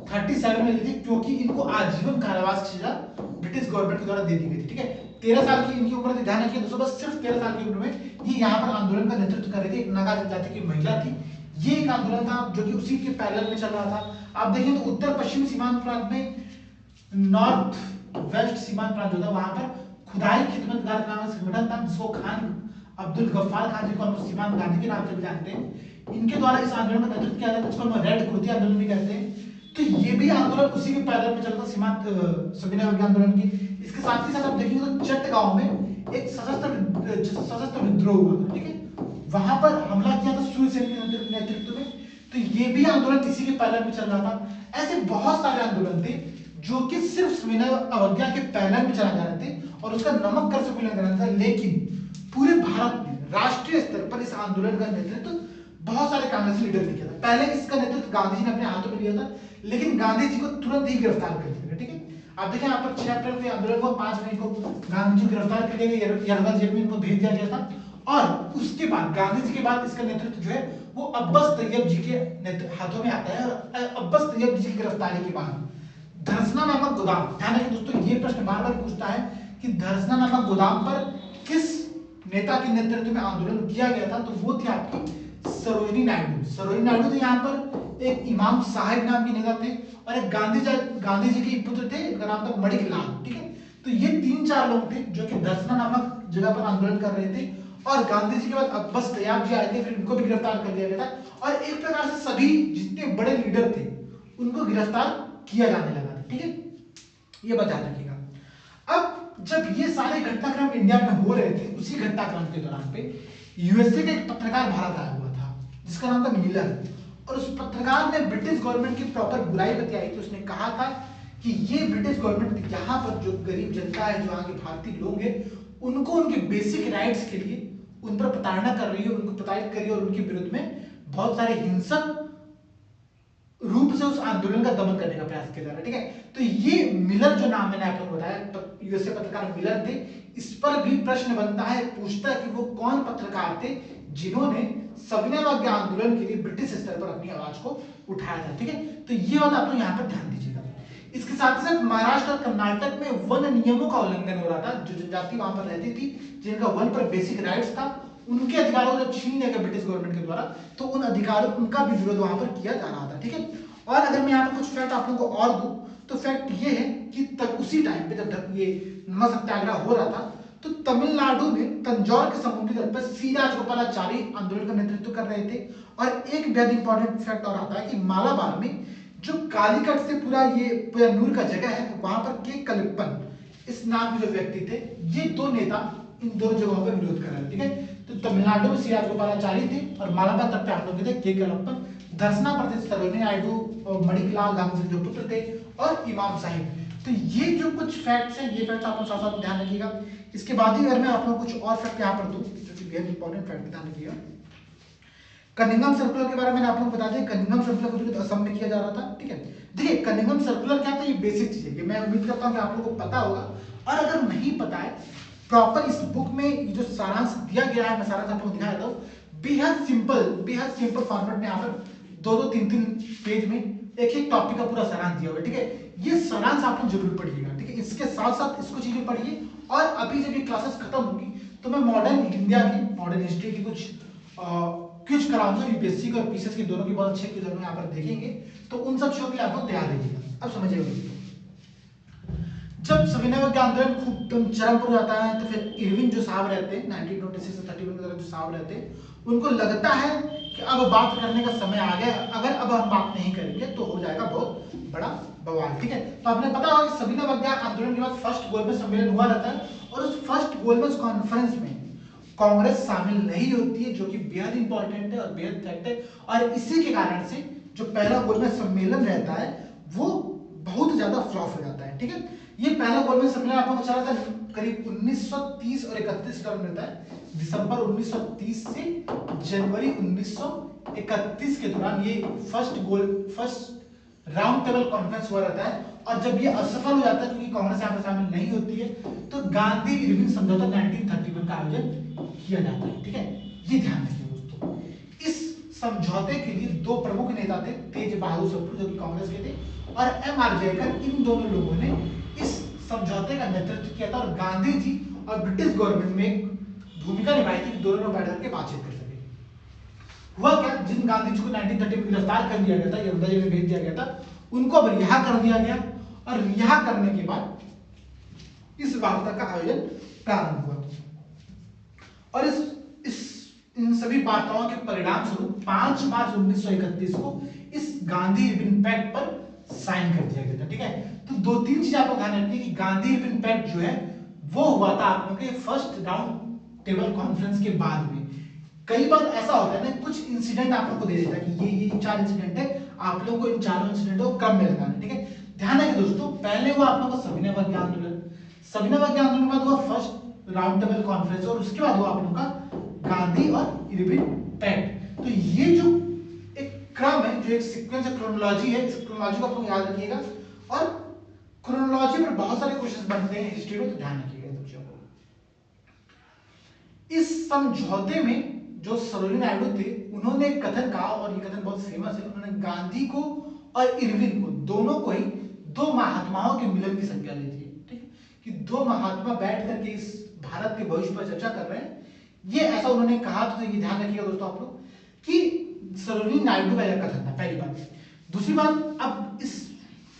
1937 में दी थी, क्योंकि इनको आजीवन कारावास की सजा ब्रिटिश गवर्नमेंट के द्वारा दे दी गई थी। ठीक है, 13 साल की इनकी उम्र थी, ध्यान रखिए दोस्तों, बस सिर्फ 13 साल की उम्र में ये यहाँ पर आंदोलन का नेतृत्व कर रही थी। एक नागा जनजाति की महिला थी। ये एक आंदोलन था जो कि उसी के पैरेलल में चल रहा था। आप देखिए तो उत्तर पश्चिम सीमांत प्रांत में नॉर्थ वेस्ट सीमांत प्रांत जो था वहां पर खुदाई खिदमतगार नामक संगठन था, जिसको खान अब्दुल गफ्फार खान जी को हम सीमांत गांधी के नाम से भी जानते हैं, इनके द्वारा इस आंदोलन का नेतृत्व किया जाता, जिसको हम रेड कुर्ती आंदोलन भी कहते हैं। तो ये भी आंदोलन उसी के पैरेलल में चलता, सीमांत सविनय अवज्ञा आंदोलन की। इसके साथ ही साथ आप देखेंगे तो चटगांव में एक सशस्त्र विद्रोह हुआ था। ठीक है, वहां पर हमला किया था सूर्यसेन के नेतृत्व में, तो ये भी आंदोलन इसी के पैरेलल में चल रहा था। ऐसे बहुत सारे आंदोलन थे जो कि सिर्फ सविनय अवज्ञा के पैरेलल में चला जा रहे थे और उसका नमक कर से कोई लेना था, लेकिन पूरे भारत में राष्ट्रीय स्तर पर इस आंदोलन का नेतृत्व बहुत सारे कांग्रेसी लीडर ने किया था। पहले इसका नेतृत्व गांधी जी ने अपने हाथों में लिया था, लेकिन गांधी जी को तुरंत ही गिरफ्तार कर दिया। ठीक है, आप देखें यहाँ पर 6 अप्रैल को आंदोलन को 5 मई को गांधी जी को गिरफ्तार कर लिया गया, यरगल जेल में इनको भेज दिया गया था। और उसके बाद गांधी जी के बाद इसका नेतृत्व जो है वो अब्बास तैयब जी के हाथों में आता है। और अब्बास तैयब जी की गिरफ्तारी के बाद धरसना नामक गोदाम, ध्यान रखिए दोस्तों, ये प्रश्न बार बार पूछता है कि धरसना नामक गोदाम पर किस नेता के नेतृत्व में आंदोलन किया गया था, तो वो थी आपकी सरोजिनी नायडू। सरोजिनी नायडू थे, यहाँ पर एक इमाम साहिब नाम के नेता थे और एक गांधी जी के पुत्र थे, उनका नाम था मणिक लाल। ठीक है, तो ये 3-4 लोग थे जो कि धरसना नामक जगह पर आंदोलन कर रहे थे और गांधी जी के बाद अब्बास तैयब जी आए थे, फिर उनको भी गिरफ्तार कर दिया गया था और एक प्रकार से सभी जितने बड़े लीडर थे उनको गिरफ्तार किया जाने लगा था। ठीक है, ये बात ध्यान रखिएगा। अब जब ये सारे घटनाक्रम इंडिया में हो रहे थे, उसी घटनाक्रम के दौरान पे यूएसए का एक पत्रकार भारत आया हुआ था जिसका नाम था मिलर, और उस पत्रकार ने ब्रिटिश गवर्नमेंट की प्रॉपर बुराई बताई थी। उसने कहा था कि ये ब्रिटिश गवर्नमेंट यहाँ पर जो गरीब जनता है, जो यहाँ के भारतीय लोग हैं, उनको उनके बेसिक राइट्स के लिए उन पर प्रताड़ना कर रही है, उनको प्रताड़ित कर रही है, और उनके विरुद्ध में बहुत सारे हिंसक रूप से उस आंदोलन का दमन करने का प्रयास किया जा रहा है। ठीक है, तो ये मिलर जो नाम मैंने आपको बताया, यूएसए पत्रकार मिलर थे, इस पर भी प्रश्न बनता है, पूछता है कि वो कौन पत्रकार थे जिन्होंने सविनय अवज्ञा आंदोलन के लिए ब्रिटिश स्तर पर अपनी आवाज को उठाया था। ठीक है, तो ये बात आप लोग यहाँ पर ध्यान दीजिएगा। इसके साथ साथ महाराष्ट्र और कर्नाटक में वन नियमों का उल्लंघन हो रहा था। जो जनजाति वहां पर रहती थी, जिनका वन पर बेसिक राइट्स था, उनके अधिकारों को जब छीन लिया गया ब्रिटिश गवर्नमेंट के द्वारा, तो उन अधिकारों उनका भी विरोध वहां पर किया जा रहा था। ठीक है, और अगर मैं यहाँ पर कुछ फैक्ट आप लोगों को और दूं, तो फैक्ट ये है कि तब उसी टाइम पे जब ये नमक सत्याग्रह हो रहा था, तो तमिलनाडु में तंजौर के समुद्री तट पर सी राजगोपालाचारी आंदोलन का नेतृत्व कर रहे थे। और एक बेहद इंपॉर्टेंट फैक्ट और आता है कि मालाबार में जो कालीकट से पूरा नूर का जगह है, वहां पर के कलिप्पन इस नाम के जो व्यक्ति थे, ये दो नेता इन दोनों जगहों पर विरोध कर रहे थे। ठीक है, तो तमिलनाडु में सी राजगोपालाचारी थे और मालाबार तट पे आप लोग थे के कलिप्पन, दर्शना प्रदेश सरोजिनी नायडू और मणिकलाल गांधी जो पुत्र थे, और इमाम साहिब। तो ये जो कुछ फैक्ट्स हैं, ये फैक्ट्स आप लोग साथ साथ ध्यान रखिएगा। इसके बाद ही अगर मैं आप लोग कुछ और फैक्ट यहाँ पर दूं, जो कि बेहद इंपॉर्टेंट फैक्ट ध्यान रखिएगा। कनिंघम सर्कुलर के बारे में आपको बता दें, कनिंघम सर्कुलर को तो असम में किया जा रहा था। ठीक है, देखिए कनिंघम सर्कुलर क्या था, ये बेसिक चीज है, मैं उम्मीद करता हूं कि आप लोगों को पता होगा, और अगर नहीं पता है प्रॉपर इस बुक में जो सारांश दिया गया है, मैं सारांश आपको दिखा देता हूं। बेहद सिंपल फॉर्मेट में यहाँ पर 2-2, 3-3 पेज में एक एक टॉपिक का पूरा सारांश दिया हुआ है। ठीक है, ये सारांश आप लोग जरूर पढ़िएगा। ठीक है, इसके साथ साथ इसको चीजें पढ़िए, और अभी जब ये क्लासेस खत्म होगी तो मैं मॉडर्न इंडिया की, मॉडर्न हिस्ट्री की कुछ क्विज कराऊंगा, यूपीएससी और पीसीएस की दोनों की बहुत अच्छे क्विज हम यहाँ पर देखेंगे, तो उन सब चीजों के लिए आप लोग तैयार रहिएगा। अब समझिएगा, जब सविनय अवज्ञा आंदोलन खूब चरम पर जाता है, तो फिर इरविन जो साहब रहते हैं 1926 से 31 के दौरान जो साहब रहते हैं, उनको लगता है कि अब बात करने का समय आ गया, अगर अब हम बात नहीं करेंगे तो हो जाएगा बहुत बड़ा बवाल। ठीक है, तो आपने पता होगा कि सविनय अवज्ञा आंदोलन के बाद फर्स्ट गोलमेज सम्मेलन हुआ रहता है, और उस फर्स्ट गोलमेज कॉन्फ्रेंस में कांग्रेस शामिल नहीं होती है, जो कि बेहद इंपॉर्टेंट है और बेहद फैक्ट है। और इसी के कारण से जो पहला गोलमेज सम्मेलन रहता है वो बहुत ज्यादा फ्लॉप हो जाता है। ठीक है, ये पहला गोलमेज सम्मेलन आपको चला था करीब 1930 और 31 का मिलता है, दिसंबर 1930 से जनवरी 1931 के दौरान ये फर्स्ट राउंड टेबल कॉन्फ्रेंस हुआ रहता है। और जब ये असफल हो जाता है क्योंकि कांग्रेस यहाँ पर शामिल नहीं होती है, तो गांधी इरविन समझौता 1931 का आयोजन किया जाता है। ठीक है, ये ध्यान रखिए दोस्तों। इस समझौते के लिए दो प्रमुख नेता थे, तेज बहादुर सप्रू जो कि कांग्रेस के थे, और एम.आर. जयकर, इन दोनों लोगों ने इस समझौते का नेतृत्व किया था, और गांधी जी और ब्रिटिश गवर्नमेंट में एक भूमिका निभाई थी कि दोनों लोग बैठ करके बातचीत कर सके। हुआ क्या, जिन गांधी जी को 1930 में गिरफ्तार कर दिया गया था, यमुना जेल में भेज दिया गया था, उनको अब रिहा कर दिया गया, और रिहा करने के बाद इस वार्ता का आयोजन प्रारंभ हुआ। और इन सभी वार्ताओं के परिणाम स्वरूप 5 मार्च 1931 को इस गांधी इरविन पैक्ट पर साइन कर दिया गया था। ठीक है, तो 2-3 चीज आपको ध्यान रखनी है कि गांधी इरविन पैक्ट जो है वो हुआ था आप लोगों के फर्स्ट राउंड टेबल कॉन्फ्रेंस के बाद में। कई बार ऐसा होता है ना, कुछ इंसिडेंट आप लोगों को दे देता है कि ये 4 इंसिडेंट है, आप लोगों को इन चारों इंसिडेंटों को क्रम में लगाना है। ठीक है, ध्यान रखिए दोस्तों, पहले हुआ आप लोगों का सविनय अवज्ञा आंदोलन, सविनय अवज्ञा आंदोलन के बाद हुआ फर्स्ट राउंड टेबल कॉन्फ्रेंस, और उसके बाद हुआ आप लोगों का गांधी और इरविन पैक्ट। तो ये जो एक क्रम है, जो एक सीक्वेंस है, क्रोनोलॉजी है, इस क्रोनोलॉजी को आप लोग याद रखिएगा। और क्रोनोलॉजी पर बहुत सारे क्वेश्चंस बनते हैं हिस्ट्री में, तो ध्यान रखिएगा इन चीजों को। इस समझौते में जो सरोजिनी नायडू थे, उन्होंने एक कथन कहा, और ये कथन बहुत फेमस है। उन्होंने गांधी को और इरविन को, दोनों को ही दो महात्माओं के मिलन की संज्ञा ली थी। ठीक है, कि दो महात्मा बैठ करके इस भारत के भविष्य पर चर्चा कर रहे हैं, ये ऐसा उन्होंने कहा। तो ये ध्यान रखिएगा दोस्तों आप लोग कि सरोजिनी नायडू का यह कथन था, पहली बात। दूसरी बात, अब इस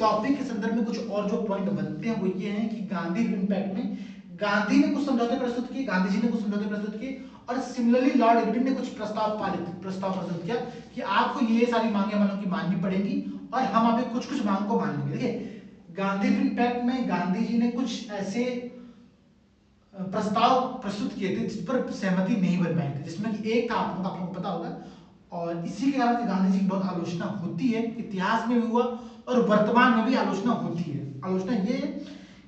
टॉपिक के संदर्भ में कुछ और जो पॉइंट बनते हैं वो ये हैं कि गांधी इरविन पैक्ट में गांधी ने कुछ समझौते प्रस्तुत किए, गांधी जी ने कुछ समझौते प्रस्तुत किए, और सिमिलरली लॉर्ड इरविन ने कुछ प्रस्ताव प्रस्तुत किया कि आपको ये सारी मांगे मानो की माननी पड़ेंगी, और हम अभी कुछ मांग को मान लेंगे। देखिए, गांधी इरविन पैक्ट में गांधी जी ने कुछ ऐसे प्रस्ताव प्रस्तुत किए थे जिस पर सहमति नहीं बन पाई थी, जिसमें कि एक था आप लोगों को पता होगा। और इसी के कारण से गांधी जी की बहुत आलोचना होती है, इतिहास में भी हुआ और वर्तमान में भी आलोचना होती है। आलोचना ये है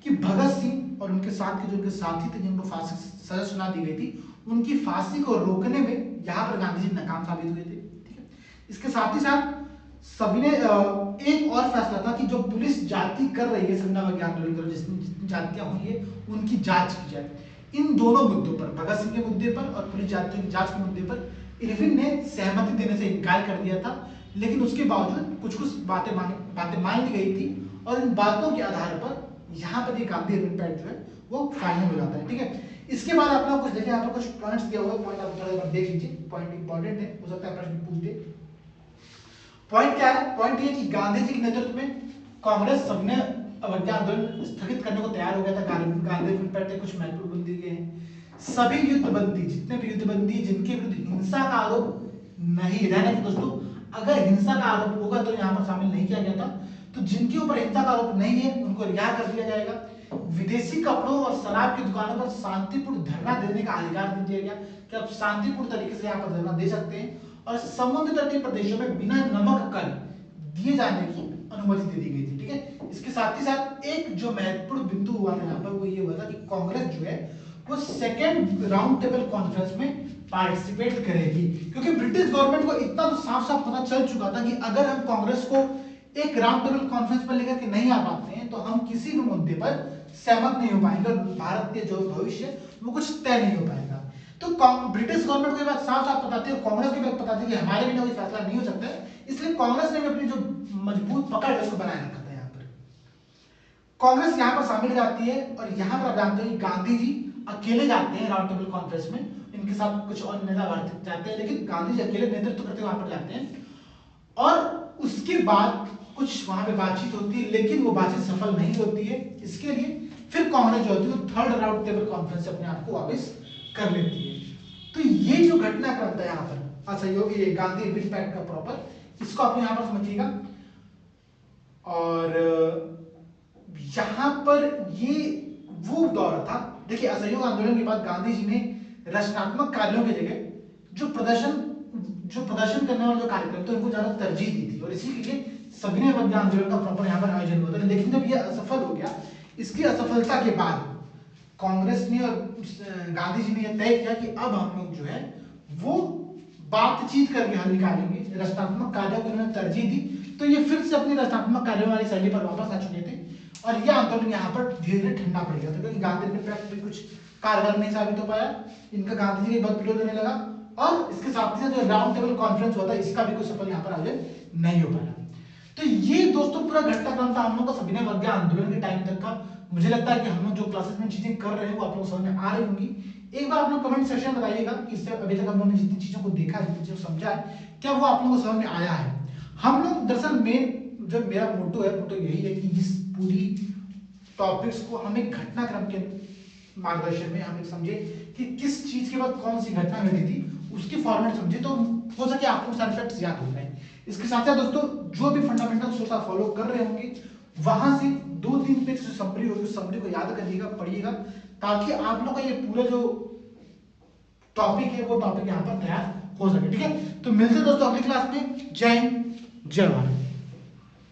कि भगत सिंह और उनके साथ के जो उनके साथी थे जिनको फांसी सजा सुना दी गई थी, उनकी फांसी को रोकने में यहाँ पर गांधी जी नाकाम साबित हुए थे। ठीक है, इसके साथ ही साथ सभी ने एक और फैसला था कि जो पुलिस जाति कर रही है संविधान विज्ञान आंदोलन कर जितनी जातियां हुई है उनकी जांच की जाए। इन दोनों मुद्दों पर, भगत सिंह के मुद्दे पर और पुलिस जातियों की जांच के मुद्दे पर इरविन ने सहमति देने से इनकार कर दिया था, लेकिन उसके बावजूद कुछ कुछ बातें मान ली गई थी और इन बातों के आधार पर यहाँ पर ये गांधी इरविन पैक्ट जो है वो फाइनल हो जाता है। ठीक है, इसके बाद आप लोग कुछ देखें, यहाँ पर कुछ पॉइंट्स दिया हुआ है, पॉइंट आप थोड़ा देख लीजिए, पॉइंट इंपॉर्टेंट है, हो सकता है प्रश्न पूछ दे। पॉइंट क्या है? पॉइंट ये कि गांधी जी के नेतृत्व में कांग्रेस सविनय अवज्ञा आंदोलन स्थगित करने को तैयार हो गया था। गांधी इरविन पैक्ट कुछ महत्वपूर्ण बंदी दिए हैं। सभी युद्धबंदी, जितने भी युद्धबंदी जिनके विरुद्ध हिंसा का आरोप नहीं, ध्यान रखिए दोस्तों, अगर हिंसा का आरोप होगा तो यहाँ पर शामिल नहीं किया गया था, तो जिनके ऊपर हिंसा का आरोप नहीं है उनको रिहा कर दिया जाएगा। विदेशी कपड़ों और शराब की दुकानों पर शांतिपूर्ण धरना देने का अधिकार दे दिया गया कि आप शांतिपूर्ण तरीके से यहाँ पर धरना दे सकते हैं, और समुद्र तटीय प्रदेशों में बिना नमक कर दिए जाने की अनुमति दे दी गई थी। ठीक है, इसके साथ ही साथ एक जो महत्वपूर्ण बिंदु हुआ था यहाँ पर वो ये हुआ था कि कांग्रेस जो है वो सेकेंड राउंड टेबल कॉन्फ्रेंस में पार्टिसिपेट करेगी, क्योंकि ब्रिटिश गवर्नमेंट को इतना तो साफ साफ पता चल चुका था कि अगर हम कांग्रेस को एक राउंड टेबल कॉन्फ्रेंस पर लेकर के नहीं आ पाते हैं तो हम किसी भी मुद्दे पर सहमत नहीं हो पाएंगे और भारत के जो भविष्य वो कुछ तय नहीं हो पाएगा। तो ब्रिटिश गवर्नमेंट को ये बात साफ साफ पता थी और कांग्रेस को भी पता थी कि हमारे बिना कोई फैसला नहीं हो सकता है, इसलिए कांग्रेस ने भी अपनी जो मजबूत पकड़ है उसको बनाए रखा था। यहाँ पर कांग्रेस यहाँ पर शामिल जाती है और यहाँ पर आप जानते हैं गांधी जी अकेले जाते हैं राउंड टेबल कॉन्फ्रेंस में, इनके साथ कुछ और नेता भारत जाते हैं, लेकिन गांधी जी अकेले नेतृत्व करते वहां पर जाते हैं। और उसके बाद कुछ वहां पे बातचीत होती है, लेकिन वो बातचीत सफल नहीं होती है। इसके लिए फिर कांग्रेस जो होती है वो थर्ड राउंड टेबल कॉन्फ्रेंस से अपने आप को वापस कर लेती है। तो ये जो घटनाक्रम था यहाँ पर असहयोगी गांधी इरविन पैक्ट का प्रॉपर, इसको आप यहाँ पर समझिएगा। और यहाँ पर ये वो दौर था, देखिए असहयोग आंदोलन के बाद गांधी जी ने रचनात्मक कार्यों की जगह जो प्रदर्शन करने वाले जो कार्यक्रम थे उनको ज्यादा तरजीह दी थी, और इसी के लिए सविनय अवज्ञा आंदोलन का प्रॉपर यहाँ पर आयोजन हुआ था। लेकिन जब ये असफल हो गया, इसकी असफलता के बाद कांग्रेस ने और गांधी जी ने यह तय किया कि अब हम लोग जो है वो बातचीत करके हल निकालेंगे। रचनात्मक कार्यों को उन्होंने तरजीह दी, तो ये फिर से अपनी रचनात्मक कार्यों वाली शैली पर वापस आ चुके थे और यह आंदोलन यहाँ पर धीरे धीरे ठंडा पड़ गया था, क्योंकि गांधी इरविन पैक्ट भी कुछ कारगर नहीं साबित हो पाया, इनका गांधी जी बहुत विरोध होने लगा, और इसके साथ ही जो राउंड टेबल कॉन्फ्रेंस हुआ था इसका भी कोई सफल यहाँ पर आयोजन नहीं हो पाया। तो ये दोस्तों पूरा घटनाक्रम था हम लोग का सविनय अवज्ञा आंदोलन के टाइम तक का। मुझे लगता है कि हम लोग जो क्लासेस में चीजें कर रहे हैं वो आप लोग समझ में आ रही होंगी। एक बार आप लोग कमेंट सेक्शन में बताइएगा कि इससे अभी तक हम लोगों ने जितनी चीजों को देखा है, जितनी चीजों को समझा है, क्या वो आप लोगों को समझ में आया है। हम लोग दरअसल मेन जो मेरा मोटो है, मोटो यही है कि इस पूरी टॉपिक्स को हम एक घटनाक्रम के मार्गदर्शन में हम एक समझे कि किस चीज के बाद कौन सी घटना घटी थी, उसकी फॉर्मेट समझे, तो हो सके आपको सारे फैक्ट्स याद हो जाए। इसके साथ साथ दोस्तों जो भी फंडामेंटल सोर्स आप फॉलो कर रहे होंगे वहां से 2-3 पेज जो समरी होगी उस समरी को याद करिएगा, पढ़िएगा, ताकि आप लोग का ये पूरा जो टॉपिक है वो टॉपिक यहाँ पर तैयार हो सके। ठीक है, तो मिलते हैं दोस्तों अगली क्लास में। जय हिंद, जय भारत।